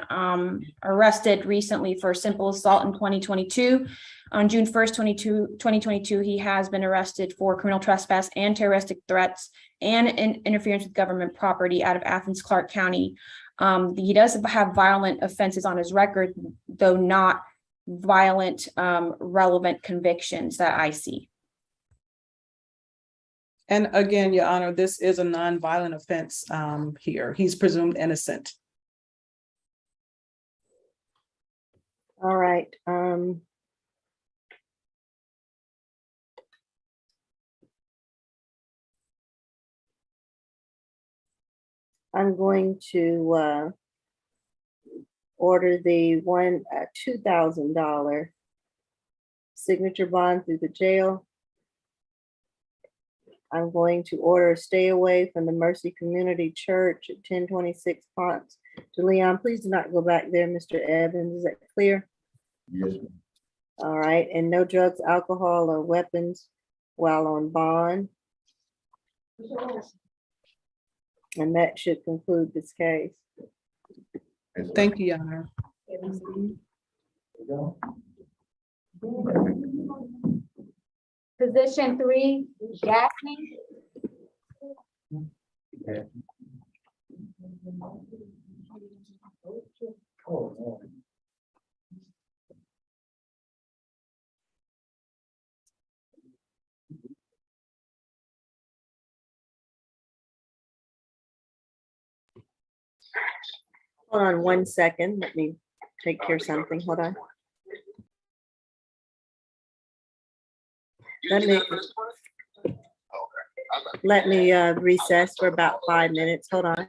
arrested recently for simple assault in 2022. On June 1st, 2022, he has been arrested for criminal trespass and terroristic threats and interference with government property out of Athens Clarke County. He does have violent offenses on his record, though not violent relevant convictions that I see. And again, Your Honor, this is a non-violent offense here. He's presumed innocent. All right. I'm going to order the $2,000 signature bond through the jail. I'm going to order a stay away from the Mercy Community Church at 1026 Ponce de Leon. Please do not go back there, Mr. Evans. Is that clear? Yes. All right. And no drugs, alcohol, or weapons while on bond. And that should conclude this case. Thank you, Your Honor. Position 3, Gaffney. Hold on 1 second. Let me take care of something. Hold on. Let me recess for about 5 minutes. Hold on.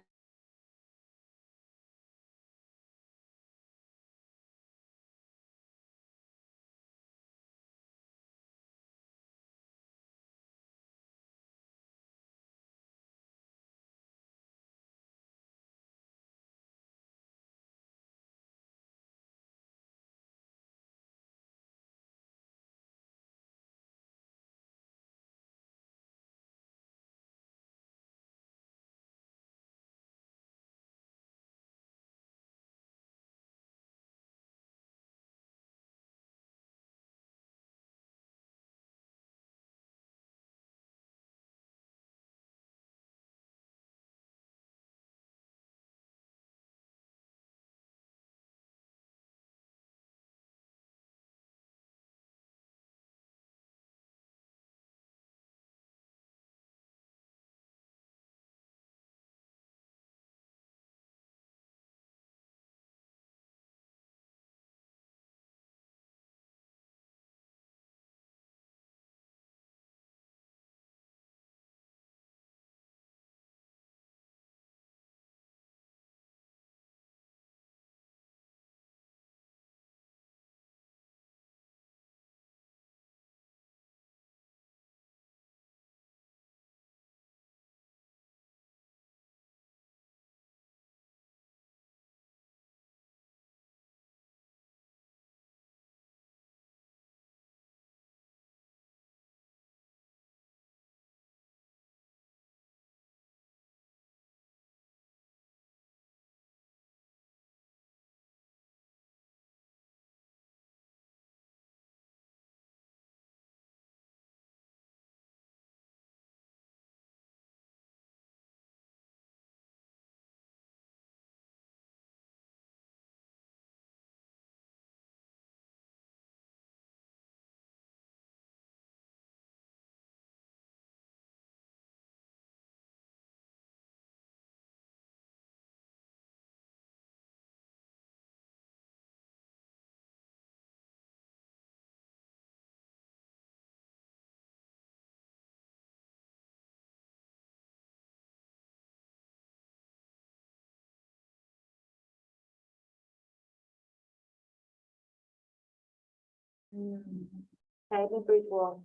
David Bridgewater.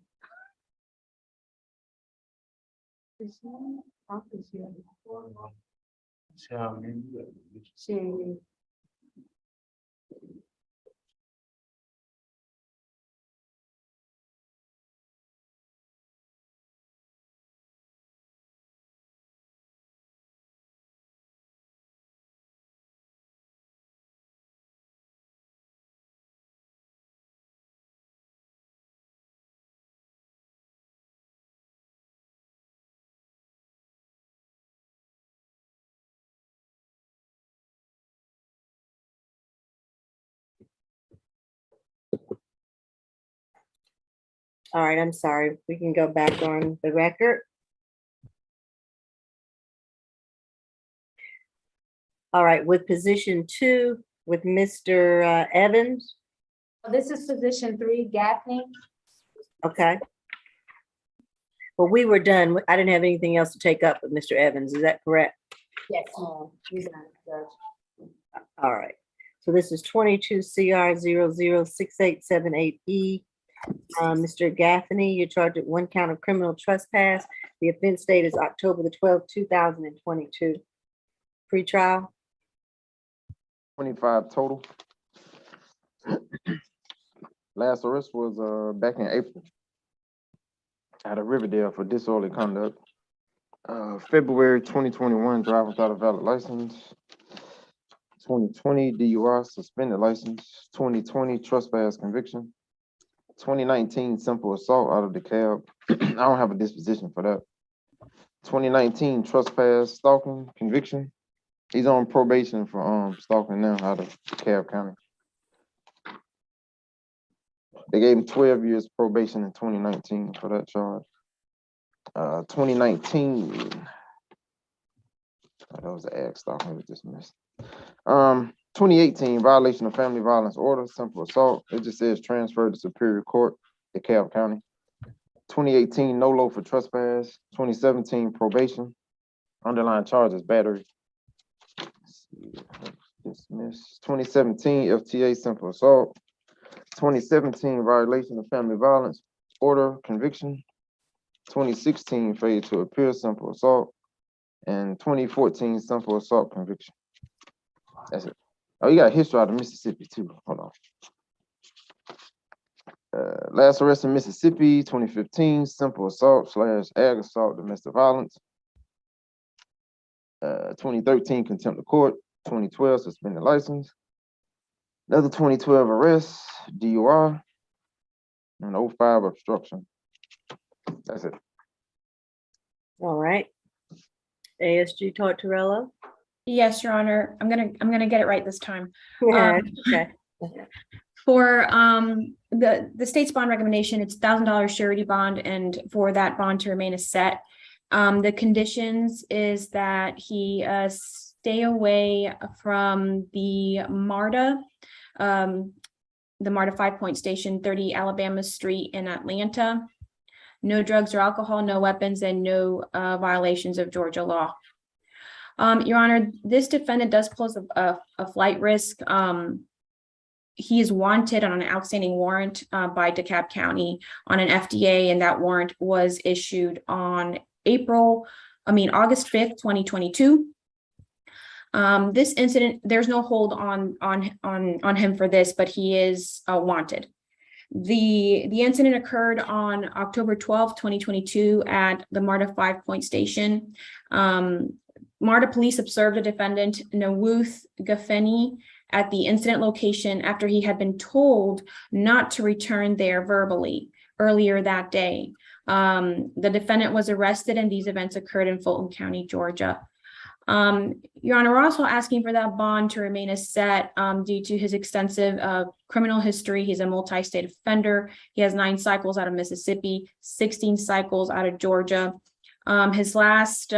Sí. All right, I'm sorry. We can go back on the record. All right, with position 2, with Mr. Evans, This is position 3, Gaffney. okay. Well, we were done. I didn't have anything else to take up with Mr. Evans. Is that correct? Yes, ma'am. You got it, Judge. All right. So this is 22 CR 006878E. Mr. Gaffney, you're charged with 1 count of criminal trespass. The offense date is October the 12th, 2022. Pre-trial. 25 total. Last arrest was back in April out of Riverdale for disorderly conduct. February 2021, driving without a valid license. 2020 DUI, suspended license. 2020 trespass conviction. 2019 simple assault out of the cab. I don't have a disposition for that. 2019 trespass stalking conviction. He's on probation for stalking now out of DeKalb County. They gave him 12 years probation in 2019 for that charge. 2019, that was an ag stalking, it was dismissed. 2018 violation of family violence order, simple assault. It just says transferred to Superior Court, DeKalb County. 2018 no low for trespass. 2017 probation. Underlying charges battery. Dismissed. 2017 FTA simple assault. 2017 violation of family violence order conviction. 2016 failure to appear simple assault. And 2014 simple assault conviction. That's it. Oh, you got a history out of Mississippi too. Hold on. Last arrest in Mississippi, 2015, simple assault / ag assault, domestic violence. 2013 contempt of court. 2012 suspended license. Another 2012 arrest, DUI, and 05 obstruction. That's it. All right. ASG Tortorella. Yes, Your Honor. I'm gonna get it right this time. Yeah, okay. For the state's bond recommendation, it's $1,000 surety bond, and for that bond to remain a set. The conditions is that he stay away from the MARTA 5-point station, 30 Alabama Street in Atlanta. No drugs or alcohol, no weapons, and no violations of Georgia law. Your Honor, this defendant does pose a flight risk. He is wanted on an outstanding warrant by DeKalb County on an FDA, and that warrant was issued on August 5th, 2022. This incident, there's no hold on him for this, but he is wanted. The incident occurred on October 12th, 2022 at the MARTA 5-point station. MARTA police observed the defendant, Nawuth Gaffney, at the incident location after he had been told not to return there verbally earlier that day. The defendant was arrested, and these events occurred in Fulton County, Georgia. Your Honor, we're also asking for that bond to remain a set due to his extensive criminal history. He's a multi-state offender. He has 9 cycles out of Mississippi, 16 cycles out of Georgia. His last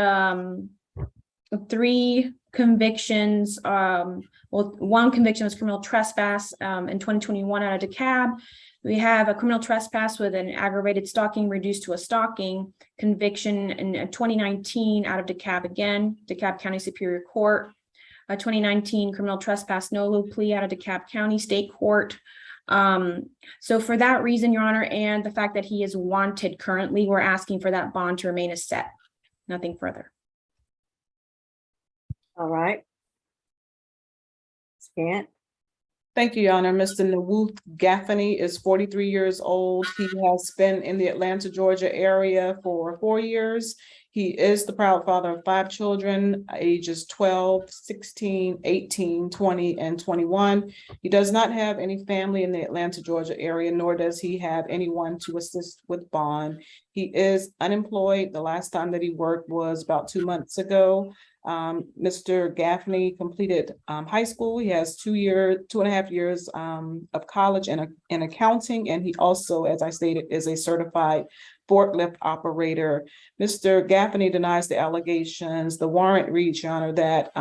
3 convictions, one conviction was criminal trespass in 2021 out of DeKalb. We have a criminal trespass with an aggravated stalking reduced to a stalking conviction in 2019 out of DeKalb again, DeKalb County Superior Court. A 2019 criminal trespass no low plea out of DeKalb County State Court. So for that reason, Your Honor, and the fact that he is wanted currently, we're asking for that bond to remain as set. Nothing further. All right. Scant. Thank you, Your Honor. Mr. Nawuth Gaffney is 43 years old. He has been in the Atlanta, Georgia area for 4 years. He is the proud father of 5 children, ages 12, 16, 18, 20, and 21. He does not have any family in the Atlanta, Georgia area, nor does he have anyone to assist with bond. He is unemployed. The last time that he worked was about 2 months ago. Mr. Gaffney completed high school. He has 2.5 years of college in accounting, and he also, as I stated, is a certified forklift operator. Mr. Gaffney denies the allegations. The warrant reads, Your Honor, that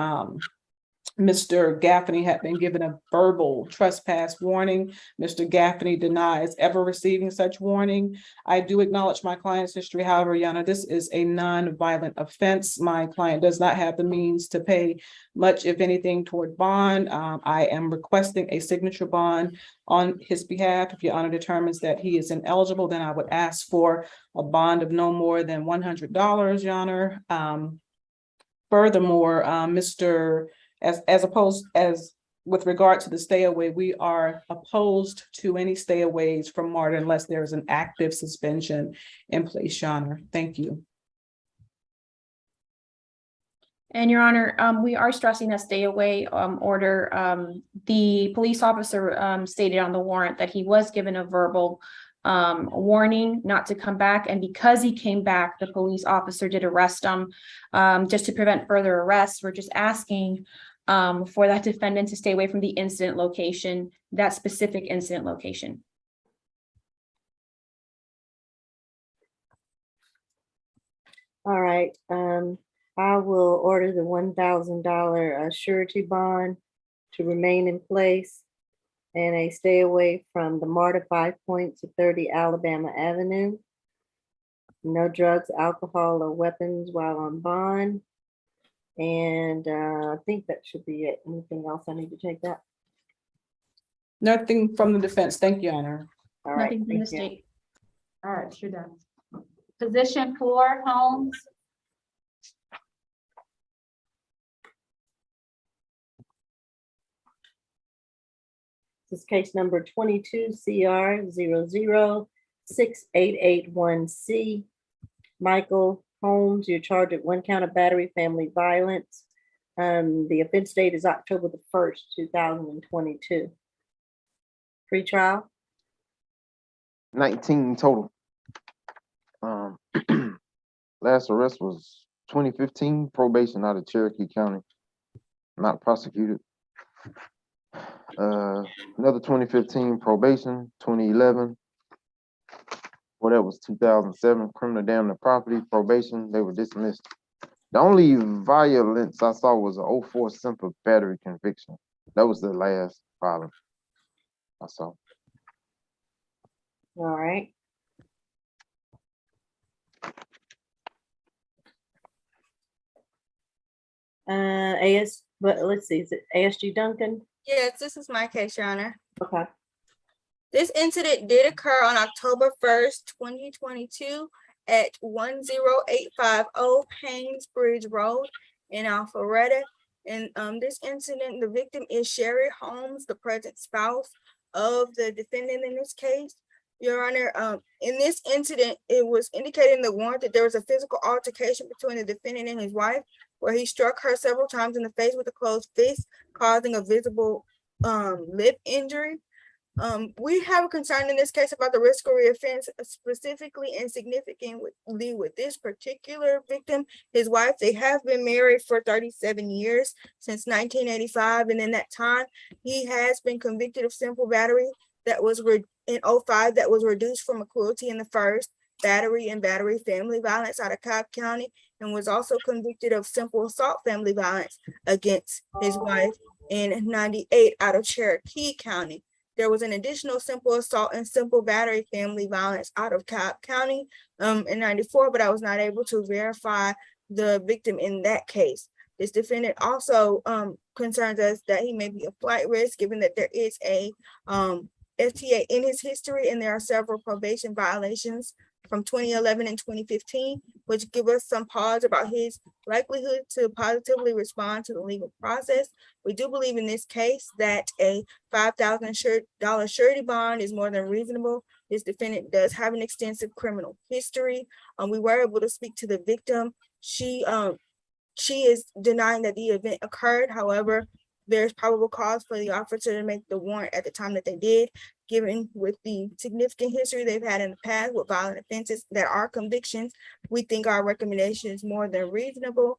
Mr. Gaffney had been given a verbal trespass warning. Mr. Gaffney denies ever receiving such warning. I do acknowledge my client's history. However, Your Honor, this is a non-violent offense. My client does not have the means to pay much, if anything, toward bond. I am requesting a signature bond on his behalf. If Your Honor determines that he is ineligible, then I would ask for a bond of no more than $100, Your Honor. Furthermore, as with regard to the stay away, we are opposed to any stay aways from MARTA unless there is an active suspension in place, Your Honor. Thank you. And Your Honor, we are stressing that stay away order. The police officer stated on the warrant that he was given a verbal warning not to come back, and because he came back, the police officer did arrest him. Just to prevent further arrests, we're just asking for that defendant to stay away from the incident location, that specific incident location. All right. I will order the $1,000 surety bond to remain in place and a stay away from the MARTA 5 Point to 30 Alabama Avenue. No drugs, alcohol, or weapons while on bond. And I think that should be it. Anything else I need to take that? Nothing from the defense. Thank you, Your Honor. All right. Nothing from the thank you. state. All right, you're done. Position 4, Holmes. This is case number 22 CR 0068881C. Michael Holmes, you're charged with 1 count of battery family violence. The offense date is October the 1st, 2022. Pre-trial? 19 total. Last arrest was 2015, probation out of Cherokee County, not prosecuted. Another 2015 probation, 2011. Well, that was 2007, criminal damage to property, probation, they were dismissed. The only violence I saw was an 04 simple battery conviction. That was the last problem I saw. All right. But let's see, is it ASG Duncan? Yes, this is my case, Your Honor. Okay. This incident did occur on October 1st, 2022 at 10850 Haynes Bridge Road in Alpharetta. And this incident, the victim is Sherry Holmes, the present spouse of the defendant in this case. Your Honor, in this incident, it was indicated in the warrant that there was a physical altercation between the defendant and his wife, where he struck her several times in the face with a closed fist, causing a visible lip injury. We have a concern in this case about the risk of reoffense, specifically and significantly with this particular victim, his wife. They have been married for 37 years, since 1985, and in that time, he has been convicted of simple battery that was in 05 that was reduced from a cruelty in the first, battery and battery family violence out of Cobb County, and was also convicted of simple assault family violence against his wife in 98 out of Cherokee County. There was an additional simple assault and simple battery family violence out of Cobb County in 94, but I was not able to verify the victim in that case. This defendant also concerns us that he may be a flight risk, given that there is a FTA in his history, and there are several probation violations from 2011 and 2015, which give us some pause about his likelihood to positively respond to the legal process. We do believe in this case that a $5,000 surety bond is more than reasonable. This defendant does have an extensive criminal history. We were able to speak to the victim. She is denying that the event occurred. However, there's probable cause for the officer to make the warrant at the time that they did, given with the significant history they've had in the past with violent offenses that are convictions. We think our recommendation is more than reasonable.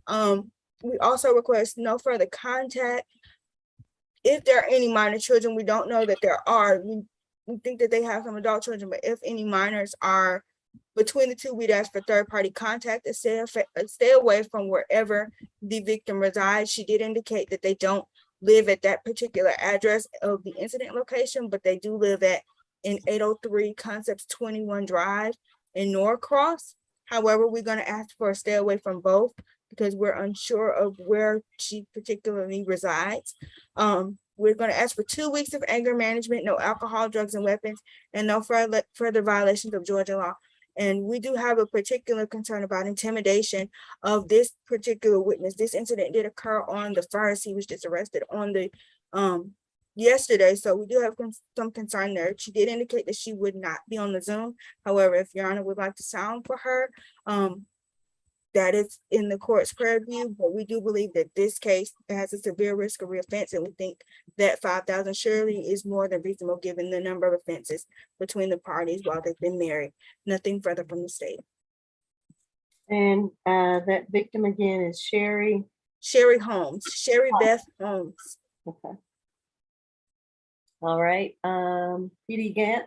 We also request no further contact. If there are any minor children, we don't know that there are. We think that they have some adult children, but if any minors are between the two, we'd ask for third-party contact to stay away from wherever the victim resides. She did indicate that they don't live at that particular address of the incident location, but they do live in 803 Concepts 21 Drive in Norcross. However, we're going to ask for a stay away from both because we're unsure of where she particularly resides. We're going to ask for 2 weeks of anger management, no alcohol, drugs, and weapons, and no further violations of Georgia law. And we do have a particular concern about intimidation of this particular witness. This incident did occur on the 1st. He was just arrested on the yesterday. So we do have some concern there. She did indicate that she would not be on the Zoom. However, if Your Honor would like to sound for her, that is in the court's purview, but we do believe that this case has a severe risk of reoffense, and we think that 5,000 surely is more than reasonable given the number of offenses between the parties while they've been married. Nothing further from the state. And that victim again is Sherry Holmes, Sherry Beth Holmes. Okay. All right, PD Gant.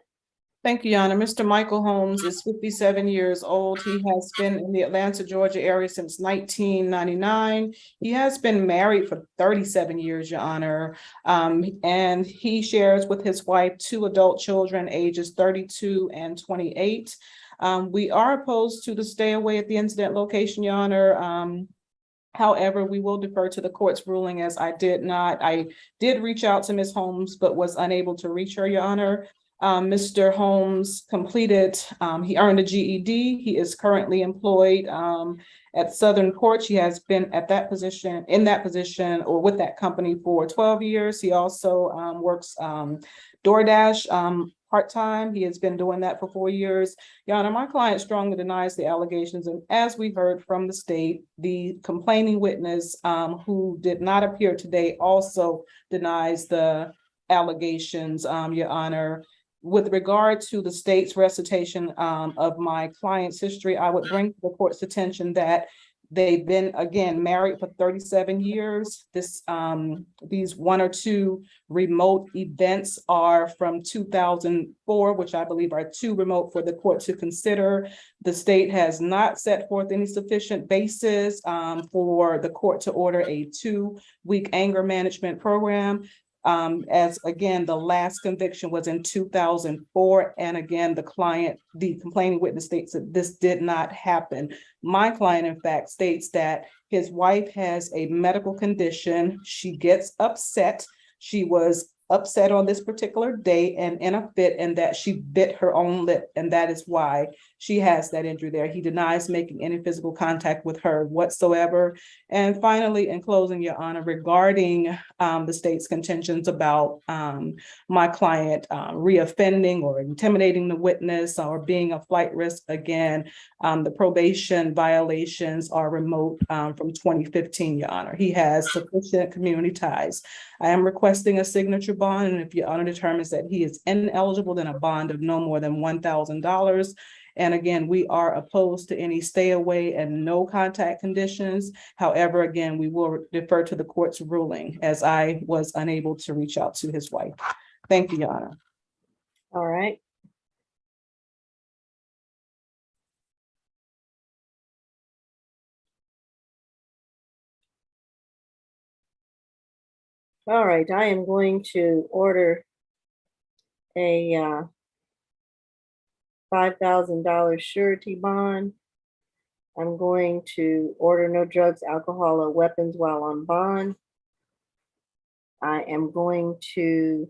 Thank you, Your Honor. Mr. Michael Holmes is 57 years old. He has been in the Atlanta, Georgia area since 1999. He has been married for 37 years, Your Honor. And he shares with his wife 2 adult children, ages 32 and 28. We are opposed to the stay away at the incident location, Your Honor. However, we will defer to the court's ruling as I did reach out to Ms. Holmes, but was unable to reach her, Your Honor. Mr. Holmes completed, he earned a GED. He is currently employed at Southern Porch. He has been in that position or with that company for 12 years. He also works DoorDash part-time. He has been doing that for 4 years. Your Honor, my client strongly denies the allegations. And as we heard from the state, the complaining witness who did not appear today also denies the allegations, Your Honor. With regard to the state's recitation of my client's history, I would bring to the court's attention that they've been, again, married for 37 years. These 1 or 2 remote events are from 2004, which I believe are too remote for the court to consider. The state has not set forth any sufficient basis for the court to order a 2-week anger management program. As again, the last conviction was in 2004. And again, the complaining witness states that this did not happen. My client, in fact, states that his wife has a medical condition. She gets upset. She was upset on this particular day and in a fit, and that she bit her own lip, and that is why she has that injury there. He denies making any physical contact with her whatsoever. And finally, in closing, Your Honor, regarding the state's contentions about my client reoffending or intimidating the witness or being a flight risk, again, the probation violations are remote from 2015, Your Honor. He has sufficient community ties. I am requesting a signature bond, and if Your Honor determines that he is ineligible, then a bond of no more than $1,000. And again, we are opposed to any stay away and no contact conditions. However, again, we will defer to the court's ruling as I was unable to reach out to his wife. Thank you, Your Honor. All right. All right, I am going to order a $5,000 surety bond. I'm going to order no drugs, alcohol, or weapons while on bond. I am going to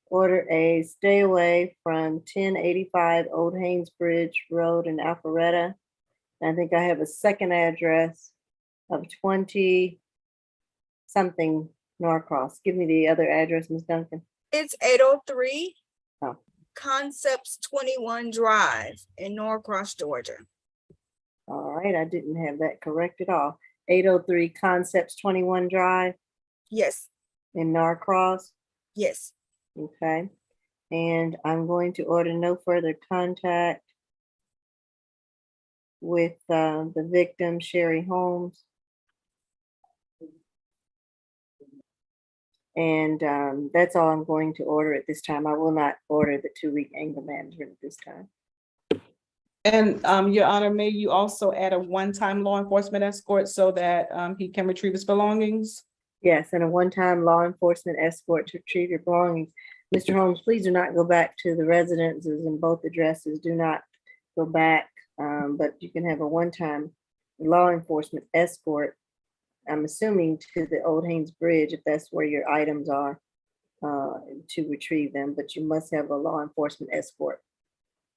order a stay away from 1085 Old Haynes Bridge Road in Alpharetta. And I think I have a second address of 20 something Norcross. Give me the other address, Ms. Duncan. It's 803 Oh. Concepts 21 Drive in Norcross, Georgia. All right, I didn't have that correct at all. 803 Concepts 21 Drive Yes, in Norcross. yes. Okay. And I'm going to order no further contact with the victim, Sherry Holmes. And that's all I'm going to order at this time. I will not order the 2-week anger management at this time. And Your Honor, may you also add a one-time law enforcement escort so that he can retrieve his belongings? Yes, and a one-time law enforcement escort to retrieve your belongings. Mr. Holmes, please do not go back to the residences in both addresses. Do not go back, but you can have a one-time law enforcement escort. I'm assuming to the Old Haynes Bridge, if that's where your items are, to retrieve them, but you must have a law enforcement escort.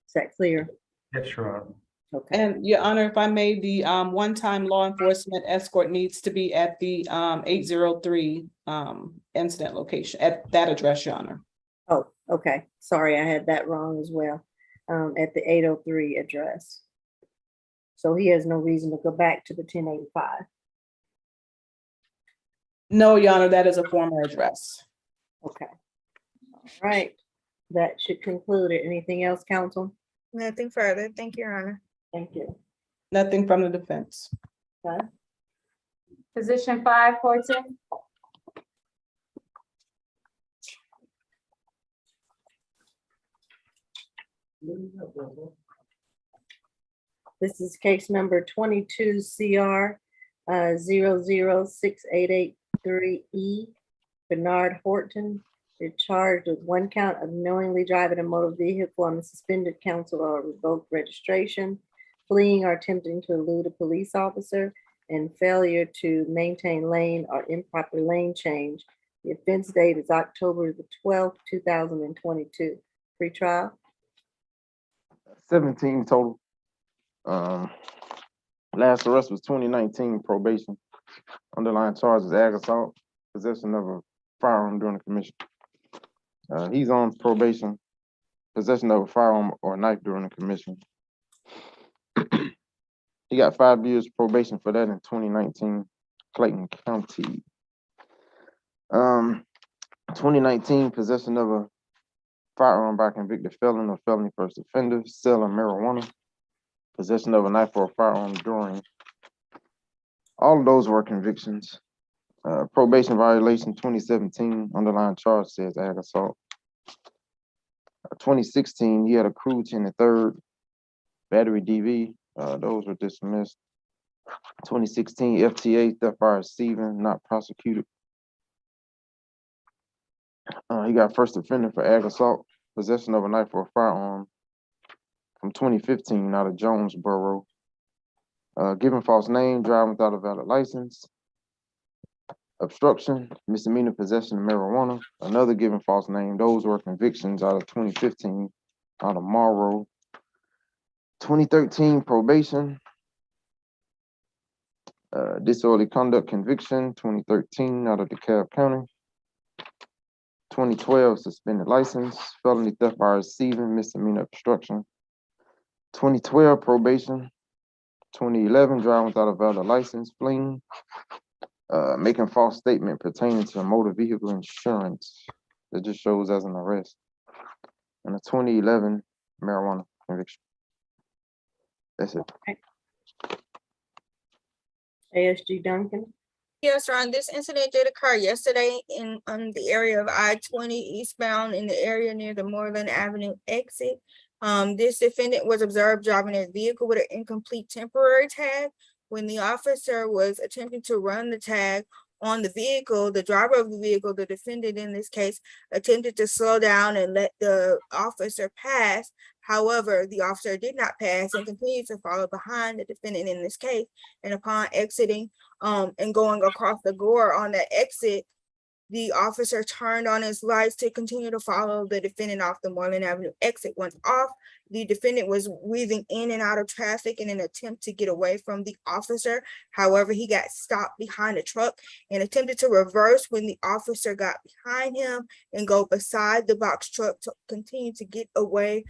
Is that clear? Yes, Your Honor. Okay. And Your Honor, if I may, the one-time law enforcement escort needs to be at the 803 incident location, at that address, Your Honor. Oh, okay. Sorry, I had that wrong as well. At the 803 address. So he has no reason to go back to the 1085. No, Your Honor, that is a former address. Okay. All right. That should conclude it. Anything else, counsel? Nothing further. Thank you, Your Honor. Thank you. Nothing from the defense. Okay. Position 5, Horton. This is case number 22 CR 0068883E. Bernard Horton is charged with 1 count of knowingly driving a motor vehicle on a suspended counsel or revoked registration, fleeing or attempting to elude a police officer, and failure to maintain lane or improper lane change. The offense date is October the 12th, 2022. Pre-trial. 17 total. Last arrest was 2019 probation. Underlying charges, ag assault, possession of a firearm during the commission. He's on probation, possession of a firearm or knife during the commission. He got 5 years probation for that in 2019, Clayton County. 2019, possession of a firearm by convicted felon or felony first offender, selling marijuana, possession of a knife or a firearm during. All of those were convictions. Probation violation 2017, underlying charge says ag assault. 2016, he had a crude 10 and third, battery DV, those were dismissed. 2016, FTA, theft by receiving, not prosecuted. He got first offender for ag assault, possession of a knife or a firearm from 2015 out of Jonesboro. Giving false name, driving without a valid license. Obstruction, misdemeanor possession of marijuana, another giving false name. Those were convictions out of 2015 out of Morrow. 2013 probation. Disorderly conduct conviction, 2013 out of DeKalb County. 2012 suspended license, felony theft by receiving, misdemeanor obstruction. 2012 probation. 2011 driving without a valid license, fleeing. Making false statement pertaining to motor vehicle insurance. That just shows as an arrest. And a 2011 marijuana conviction. That's it. ASG Duncan. Yes, Ron, this incident did occur yesterday in the area of I-20 eastbound in the area near the Moreland Avenue exit. This defendant was observed driving a vehicle with an incomplete temporary tag. When the officer was attempting to run the tag on the vehicle, the driver of the vehicle, the defendant in this case, attempted to slow down and let the officer pass. However, the officer did not pass and continued to follow behind the defendant in this case. And upon exiting and going across the gore on that exit, The officer turned on his lights to continue to follow the defendant off the Moreland Avenue exit. Once off, the defendant was weaving in and out of traffic in an attempt to get away from the officer. However, he got stopped behind a truck and attempted to reverse when the officer got behind him and go beside the box truck to continue to get away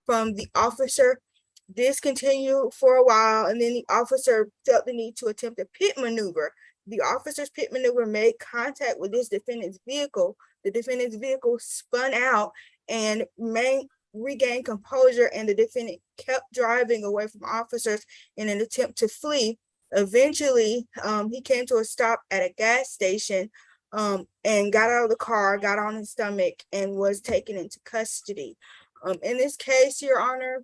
from the officer. This continued for a while, and then the officer felt the need to attempt a pit maneuver. The officer's pit maneuver made contact with this defendant's vehicle. The defendant's vehicle spun out and regained composure, and the defendant kept driving away from officers in an attempt to flee. Eventually, he came to a stop at a gas station and got out of the car, got on his stomach, and was taken into custody. In this case, Your Honor,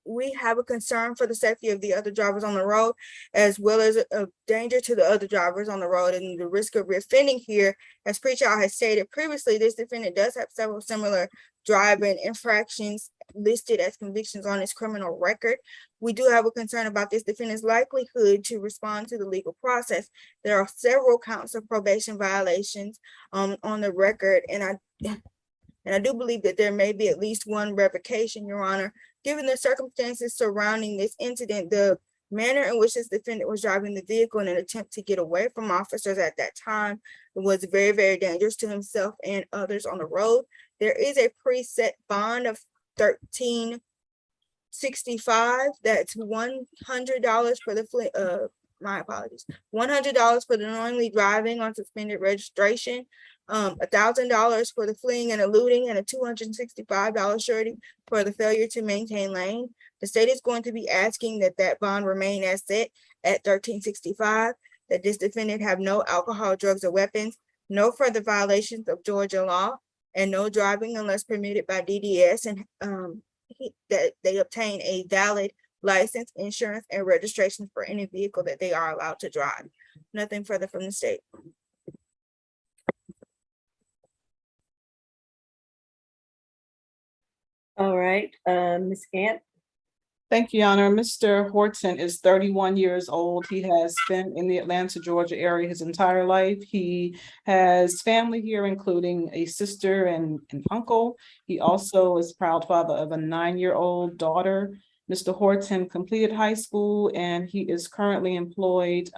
we have a concern for the safety of the other drivers on the road, as well as a danger to the other drivers on the road and the risk of reoffending here. As pretrial has stated previously, this defendant does have several similar driving infractions listed as convictions on his criminal record. We do have a concern about this defendant's likelihood to respond to the legal process. There are several counts of probation violations on the record, and I do believe that there may be at least one revocation, Your Honor. Given the circumstances surrounding this incident, the manner in which this defendant was driving the vehicle in an attempt to get away from officers at that time was very, very dangerous to himself and others on the road. There is a preset bond of $1365. That's $100 for the my apologies, $100 for the knowingly driving on suspended registration, $1,000 for the fleeing and eluding, and a $265 surety for the failure to maintain lane. The state is going to be asking that that bond remain as set at $1365, that this defendant have no alcohol, drugs, or weapons, no further violations of Georgia law, and no driving unless permitted by DDS, and that they obtain a valid license, insurance, and registration for any vehicle that they are allowed to drive. Nothing further from the state. All right, Ms. Gant. Thank you, Your Honor. Mr. Horton is 31 years old. He has been in the Atlanta, Georgia area his entire life. He has family here, including a sister and an uncle. He also is proud father of a 9-year-old daughter. Mr. Horton completed high school and he is currently employed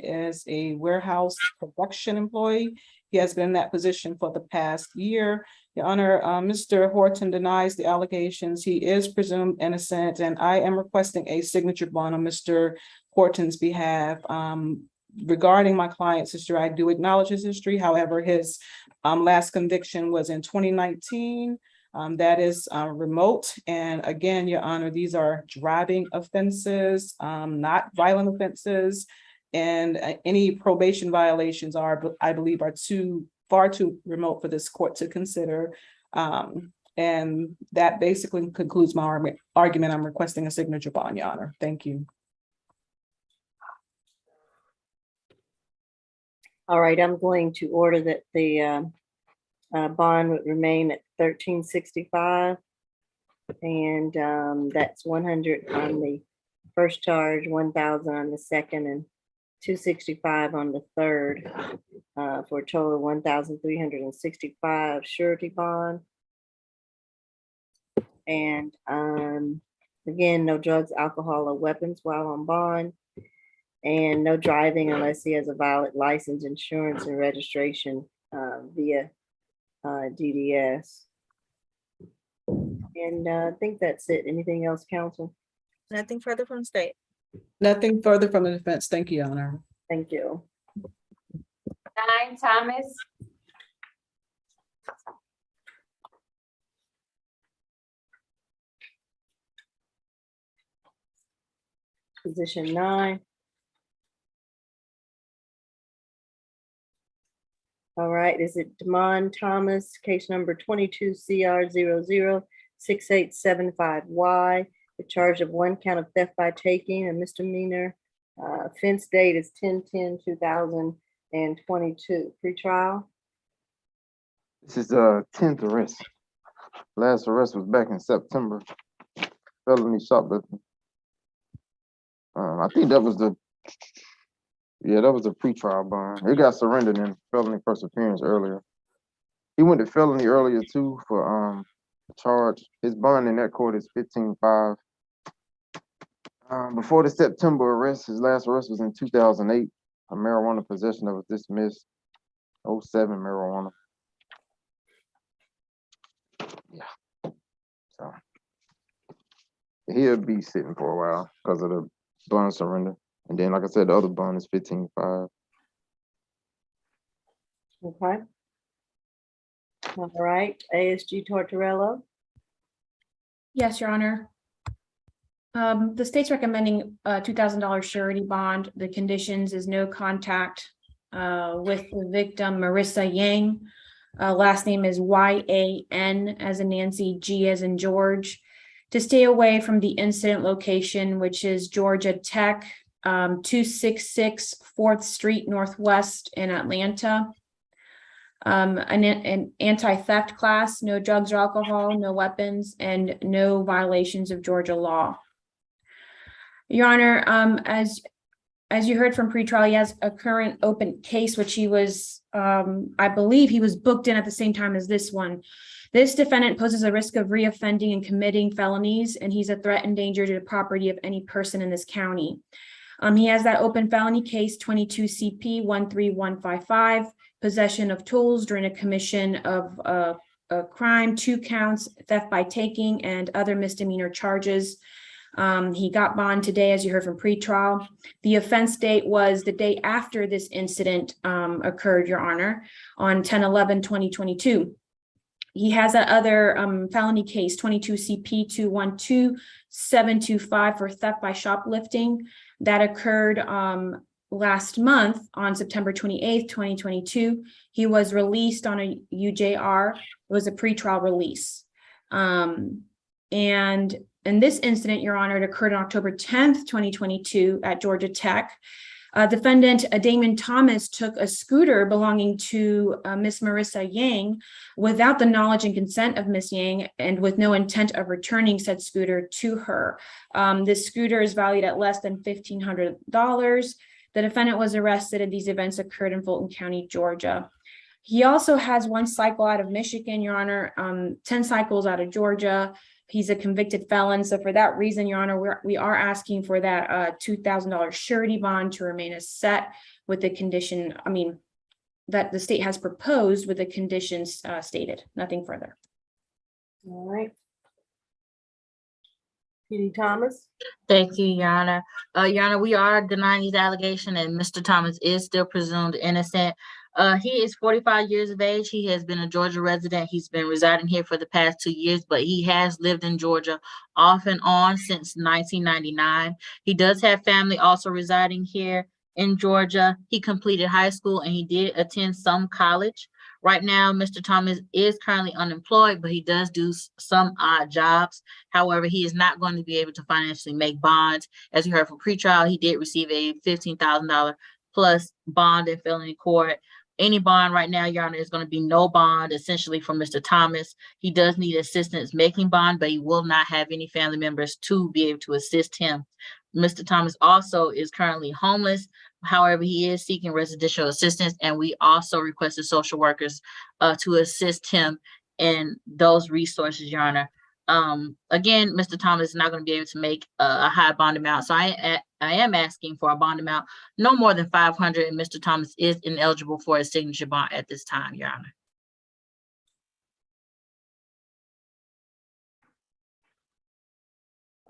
as a warehouse production employee. He has been in that position for the past year. Your Honor, Mr. Horton denies the allegations. He is presumed innocent, and I am requesting a signature bond on Mr. Horton's behalf. Regarding my client's history, I do acknowledge his history. However, his last conviction was in 2019. That is remote. And again, Your Honor, these are driving offenses, not violent offenses. And any probation violations are, I believe, are far too remote for this court to consider. And that basically concludes my argument. I'm requesting a signature bond, Your Honor. Thank you. All right, I'm going to order that the bond would remain at $1365, and that's $100 on the first charge, $1,000 on the second, and $265 on the third, for a total of $1,365 surety bond. And again, no drugs, alcohol, or weapons while on bond, and no driving unless he has a valid license, insurance, and registration via DDS. And I think that's it. Anything else, counsel? Nothing further from the state. Nothing further from the defense. Thank you, Your Honor. Thank you. 9, Thomas. Position 9. All right, is it Damon Thomas, case number 22 CR 006875Y, the charge of 1 count of theft by taking, a misdemeanor. Offense date is 10/10/2022. Pretrial. This is 10th arrest. Last arrest was back in September. Felony shoplifting. I think that was the Yeah, that was a pretrial bond. It got surrendered in felony first appearance earlier. He went to felony earlier too for charge. His bond in that court is 15.5. Before the September arrest, his last arrest was in 2008. A marijuana possession that was dismissed. 07 marijuana. Yeah. So he'll be sitting for a while because of the bond surrender. And then, like I said, the other bond is 15.5. Okay. All right, ASG Tortorella. Yes, Your Honor. The state's recommending a $2,000 surety bond. The conditions is no contact with the victim, Marissa Yang. Last name is Y-A-N as in Nancy, G as in George. To stay away from the incident location, which is Georgia Tech, 266 4th Street Northwest in Atlanta. An anti-theft class, no drugs or alcohol, no weapons, and no violations of Georgia law. Your Honor, as you heard from pretrial, he has a current open case, which he was, I believe he was booked in at the same time as this one. This defendant poses a risk of reoffending and committing felonies, and he's a threat and danger to the property of any person in this county. He has that open felony case 22 CP 13155, possession of tools during a commission of a crime, 2 counts, theft by taking, and other misdemeanor charges. He got bond today, as you heard from pretrial. The offense date was the day after this incident occurred, Your Honor, on 10/11/2022. He has that other felony case, 22 CP 212725 for theft by shoplifting that occurred last month on September 28th, 2022. He was released on a UJR. It was a pretrial release. And in this incident, Your Honor, it occurred on October 10th, 2022 at Georgia Tech. Defendant Damon Thomas took a scooter belonging to Miss Marissa Yang without the knowledge and consent of Miss Yang and with no intent of returning said scooter to her. This scooter is valued at less than $1,500. The defendant was arrested and these events occurred in Fulton County, Georgia. He also has 1 cycle out of Michigan, Your Honor, 10 cycles out of Georgia. He's a convicted felon. So for that reason, Your Honor, we are asking for that $2,000 surety bond to remain as set with the condition, that the state has proposed with the conditions stated, nothing further. All right. PD Thomas. Thank you, Your Honor. Your Honor, we are denying these allegations and Mr. Thomas is still presumed innocent. He is 45 years of age. He has been a Georgia resident. He's been residing here for the past 2 years, but he has lived in Georgia off and on since 1999. He does have family also residing here in Georgia. He completed high school and he did attend some college. Right now, Mr. Thomas is currently unemployed, but he does do some odd jobs. However, he is not going to be able to financially make bonds. As you heard from pretrial, he did receive a $15,000 plus bond in felony court. Any bond right now, Your Honor, is going to be no bond essentially for Mr. Thomas. He does need assistance making bond, but he will not have any family members to be able to assist him. Mr. Thomas also is currently homeless. However, he is seeking residential assistance, and we also requested social workers to assist him in those resources, Your Honor. Again, Mr. Thomas is not going to be able to make a high bond amount. So I am asking for a bond amount no more than $500, and Mr. Thomas is ineligible for a signature bond at this time, Your Honor.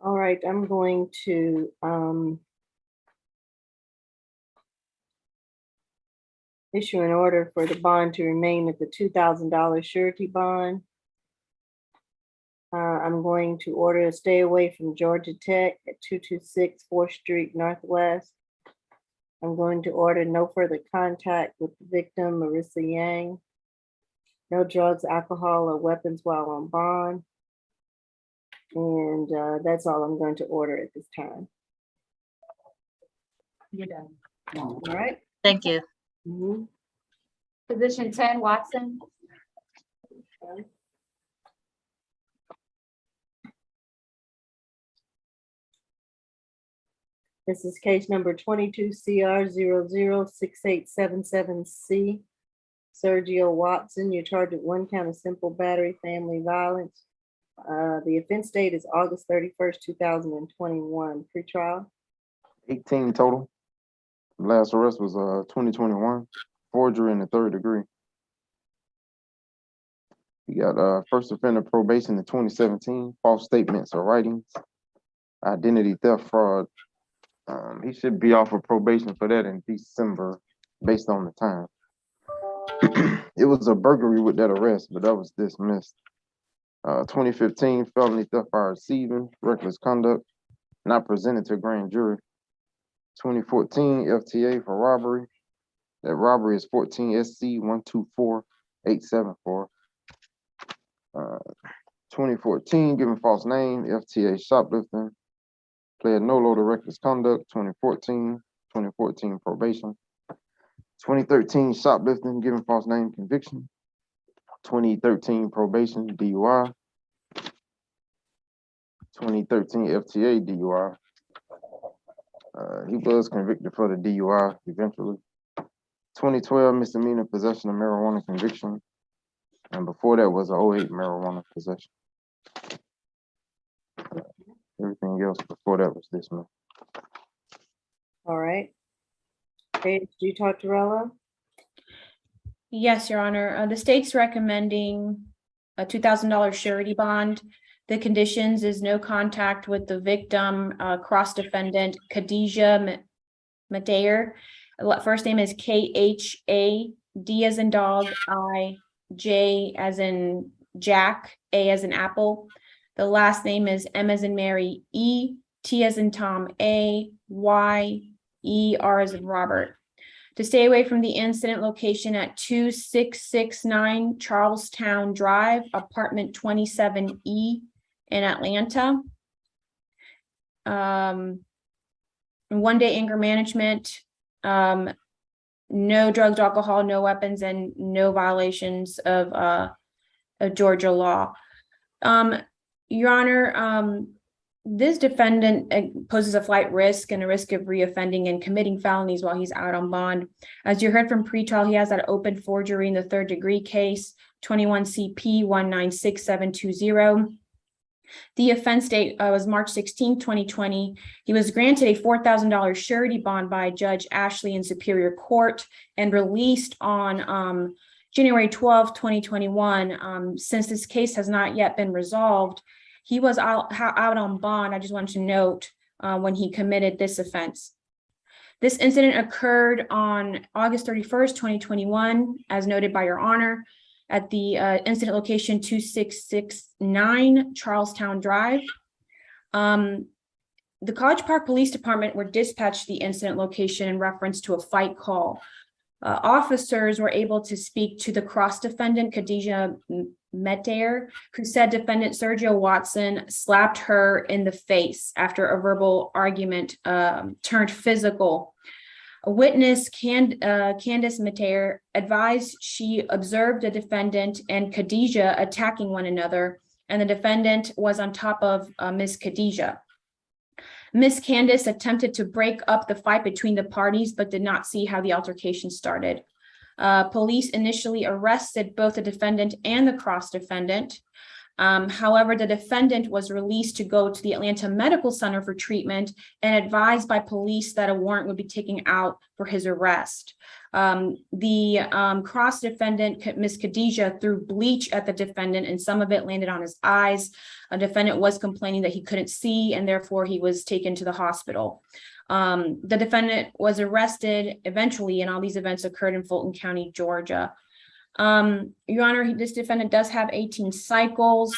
All right, I'm going to issue an order for the bond to remain at the $2,000 surety bond. I'm going to order a stay away from Georgia Tech at 226 4th Street Northwest. I'm going to order no further contact with the victim, Marissa Yang. No drugs, alcohol, or weapons while on bond. And that's all I'm going to order at this time. You're done. All right. Thank you. Position 10, Watson. Okay. This is case number 22 CR 00 6877C. Sergio Watson, you're charged with 1 count of simple battery, family violence. The offense date is August 31st, 2021. Pretrial. 18 total. Last arrest was 2021, forgery in the 3rd degree. You got first offender probation in 2017, false statements or writings, identity theft, fraud. He should be off of probation for that in December, based on the time. It was a burglary with that arrest, but that was dismissed. 2015 felony theft by receiving, reckless conduct, not presented to grand jury. 2014 FTA for robbery. That robbery is 14 SC 124874. 2014 giving false name, FTA shoplifting, pled no load of reckless conduct. 2014 probation. 2013 shoplifting, giving false name, conviction. 2013 probation, DUI. 2013 FTA DUI. He was convicted for the DUI eventually. 2012 misdemeanor possession of marijuana conviction. And before that was an 08 marijuana possession. Everything else before that was dismissed. All right. ASG Tortorella. Yes, Your Honor. The state's recommending a $2,000 surety bond. The conditions is no contact with the victim, cross-defendant Khadijah Matayer. First name is KHA, D as in dog, I, J as in Jack, A as in apple. The last name is M as in Mary, E, T as in Tom, A, Y, E, R as in Robert. To stay away from the incident location at 2669 Charlestown Drive, apartment 27E in Atlanta. 1-day anger management, no drugs, alcohol, no weapons, and no violations of Georgia law. Your Honor, this defendant poses a flight risk and a risk of reoffending and committing felonies while he's out on bond. As you heard from pretrial, he has that open forgery in the 3rd degree case, 21 CP 1966720. The offense date was March 16, 2020. He was granted a $4,000 surety bond by Judge Ashley in Superior Court and released on January 12, 2021. Since this case has not yet been resolved, he was out on bond. I just wanted to note when he committed this offense. This incident occurred on August 31st, 2021, as noted by Your Honor, at the incident location 2669 Charlestown Drive. The College Park Police Department were dispatched to the incident location in reference to a fight call. Officers were able to speak to the cross-defendant, Khadijah Matayer, who said defendant Sergio Watson slapped her in the face after a verbal argument turned physical. A witness, Candace Matayer, advised she observed the defendant and Khadijah attacking one another, and the defendant was on top of Miss Khadijah. Miss Candace attempted to break up the fight between the parties, but did not see how the altercation started. Police initially arrested both the defendant and the cross-defendant. However, the defendant was released to go to the Atlanta Medical Center for treatment and advised by police that a warrant would be taken out for his arrest. The cross-defendant, Miss Khadijah, threw bleach at the defendant, and some of it landed on his eyes. A defendant was complaining that he couldn't see, and therefore he was taken to the hospital. The defendant was arrested eventually, and all these events occurred in Fulton County, Georgia. Your Honor, this defendant does have 18 cycles.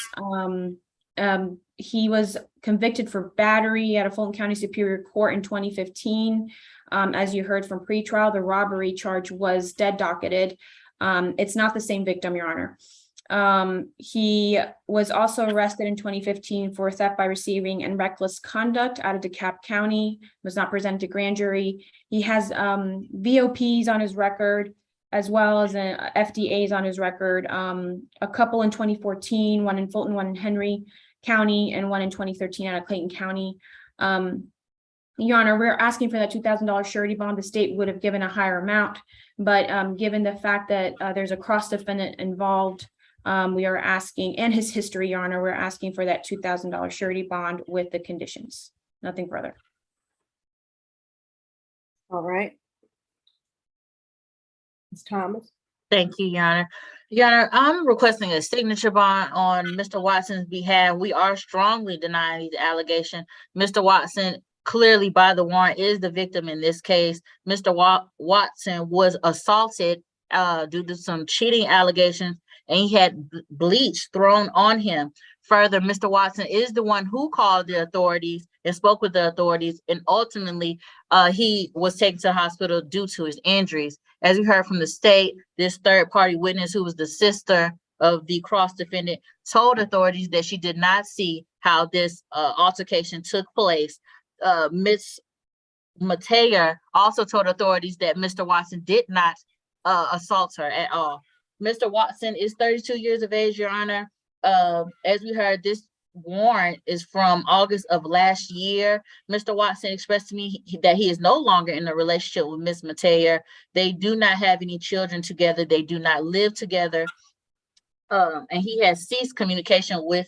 He was convicted for battery at a Fulton County Superior Court in 2015. As you heard from pretrial, the robbery charge was dead docketed. It's not the same victim, Your Honor. He was also arrested in 2015 for theft by receiving and reckless conduct out of DeKalb County, was not presented to grand jury. He has VOPs on his record, as well as FDAs on his record, a couple in 2014, one in Fulton, one in Henry County, and one in 2013 out of Clayton County. Your Honor, we're asking for that $2,000 surety bond. The state would have given a higher amount, but given the fact that there's a cross defendant involved, we are asking, and his history, Your Honor, we're asking for that $2,000 surety bond with the conditions. Nothing further. All right. Ms. Thomas? Thank you, Your Honor. Your Honor, I'm requesting a signature bond on Mr. Watson's behalf. We are strongly denying these allegations. Mr. Watson, clearly by the warrant, is the victim in this case. Mr. Watson was assaulted due to some cheating allegations, and he had bleach thrown on him. Further, Mr. Watson is the one who called the authorities and spoke with the authorities, and ultimately he was taken to the hospital due to his injuries. As we heard from the state, this third-party witness, who was the sister of the cross defendant, told authorities that she did not see how this altercation took place. Ms. Matea also told authorities that Mr. Watson did not assault her at all. Mr. Watson is 32 years of age, Your Honor. As we heard, this warrant is from August of last year. Mr. Watson expressed to me that he is no longer in a relationship with Ms. Matea. They do not have any children together. They do not live together. And he has ceased communication with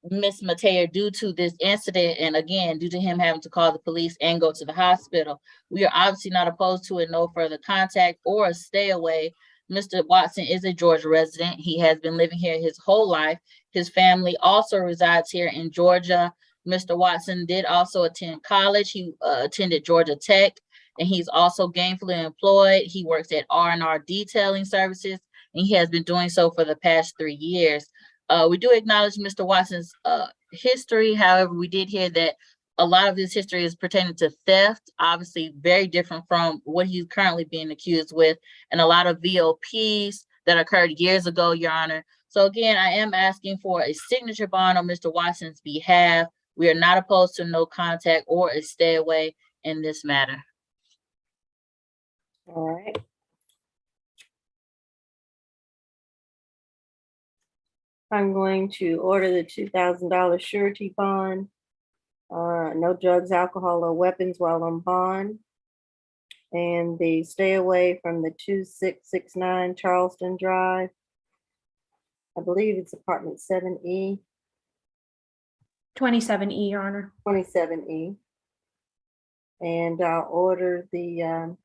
Ms. Matea due to this incident, and again, due to him having to call the police and go to the hospital. We are obviously not opposed to it, no further contact or a stay away. Mr. Watson is a Georgia resident. He has been living here his whole life. His family also resides here in Georgia. Mr. Watson did also attend college. He attended Georgia Tech, and he's also gainfully employed. He works at R&R Detailing Services, and he has been doing so for the past 3 years. We do acknowledge Mr. Watson's history. However, we did hear that a lot of his history is pertaining to theft, obviously very different from what he's currently being accused with, and a lot of VOPs that occurred years ago, Your Honor. So again, I am asking for a signature bond on Mr. Watson's behalf. We are not opposed to no contact or a stay away in this matter. All right. I'm going to order the $2,000 surety bond. No drugs, alcohol, or weapons while on bond. And the stay away from the 2669 Charleston Drive. I believe it's apartment 7E. 27E, Your Honor. 27E. And I'll order the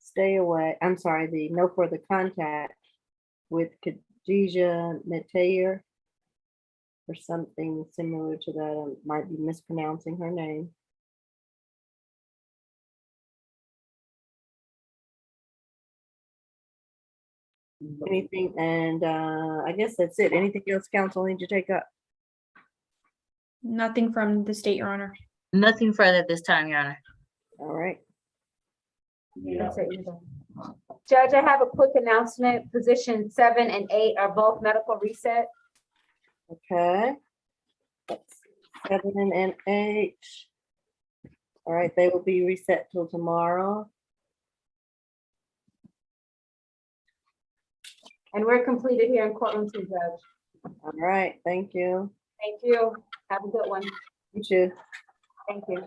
stay away, I'm sorry, the no further contact with Khadijah Metayer, or something similar to that. I might be mispronouncing her name. Anything, and I guess that's it. Anything else council need to take up? Nothing from the state, Your Honor. Nothing further at this time, Your Honor. All right. That's it, you're done. Judge, I have a quick announcement. Position 7 and 8 are both medical reset. Okay. Let's see, 7 and 8. All right, they will be reset till tomorrow. And we're completed here in courtroom 2, Judge. All right, thank you. Thank you. Have a good one. You too. Thank you.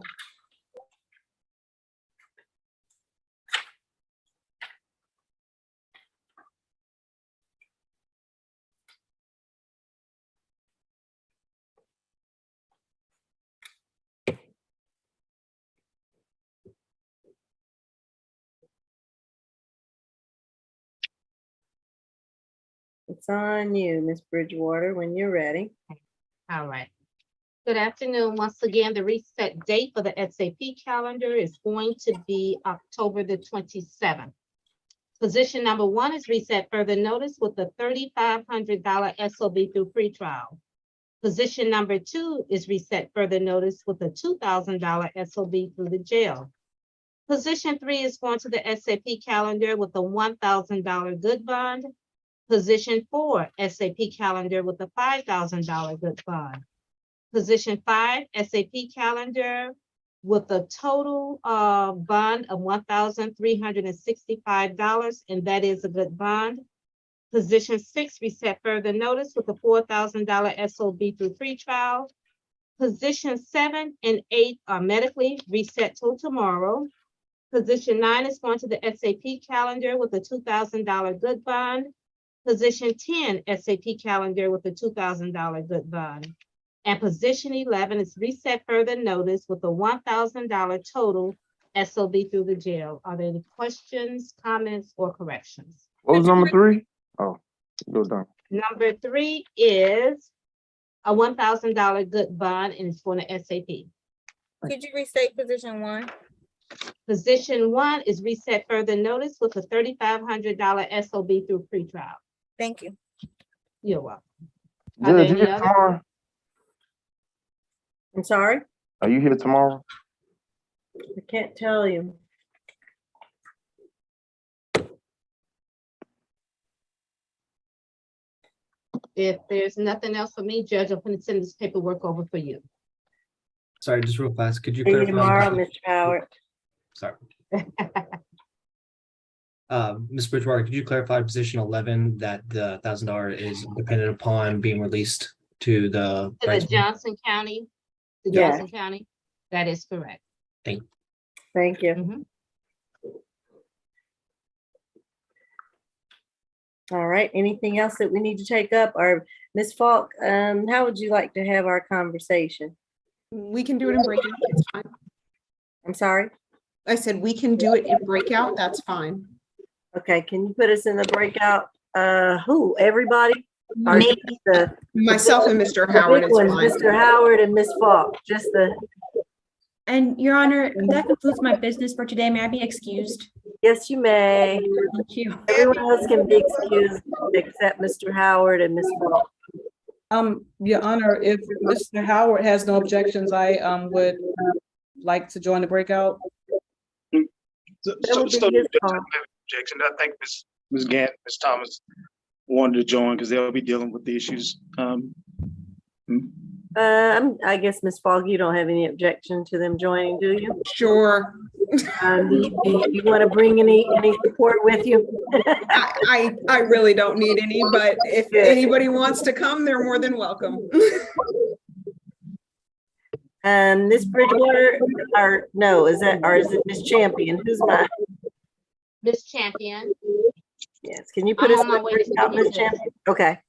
It's on you, Miss Bridgewater, when you're ready. All right. Good afternoon. Once again, the reset date for the SAP calendar is going to be October the 27th. Position number 1 is reset further notice with the $3,500 SOB through pretrial. Position number 2 is reset further notice with a $2,000 SOB through the jail. Position 3 is going to the SAP calendar with a $1,000 good bond. Position 4, SAP calendar with a $5,000 good bond. Position 5, SAP calendar with a total bond of $1,365, and that is a good bond. Position 6, reset further notice with a $4,000 SOB through pretrial. Position 7 and 8 are medically reset till tomorrow. Position 9 is going to the SAP calendar with a $2,000 good bond. Position 10, SAP calendar with a $2,000 good bond. And position 11 is reset further notice with a $1,000 total SOB through the jail. Are there any questions, comments, or corrections? What was number 3? Oh, go down. Number 3 is a $1,000 good bond and it's for the SAP. Could you restate position 1? Position 1 is reset further notice with a $3,500 SOB through pretrial. Thank you. You're welcome. Are there Judge, you any here other? tomorrow? I'm sorry, Are you here tomorrow? I can't tell you. If there's nothing else for me, Judge, I'm going to send this paperwork over for you. Sorry, just real fast, could you See you clarify? tomorrow, Mr. Howard. Sorry. Ms. Bridgewater, could you clarify position 11 that the $1,000 is dependent upon being released to the? To the Johnson County, the Yes. Johnson County, that is correct. Thank you. Mhm. All right, anything else that we need to take up? Or Ms. Falk, how would you like to have our conversation? We can do it in breakout. It's fine. I'm sorry? I said we can do it in breakout. That's fine. Okay, can you put us in the breakout? Who, everybody? Or Me. just the Myself and Mr. the Howard big is ones, fine. Mr. Howard and Ms. Falk, just the, And Your Honor, that concludes my business for today. May I be excused? yes, you may. Thank you. Everyone else can be excused except Mr. Howard and Ms. Falk. Your Honor, if Mr. Howard has no objections, I would like to join the breakout. So, That would be so his call. objection. I think Ms. Gant, Ms. Thomas wanted to join because they'll be dealing with the issues. I guess Ms. Falk, you don't have any objection to them joining, do you? Sure. Do you want to bring any support with you? I really don't need any, but if anybody wants to come, they're more than welcome. Ms. Bridgewater, or no, is it Ms. Champion? Who's mine? Miss Champion, Yes, can you put I'm us on in my the way to breakout, Ms. the Champion? Okay,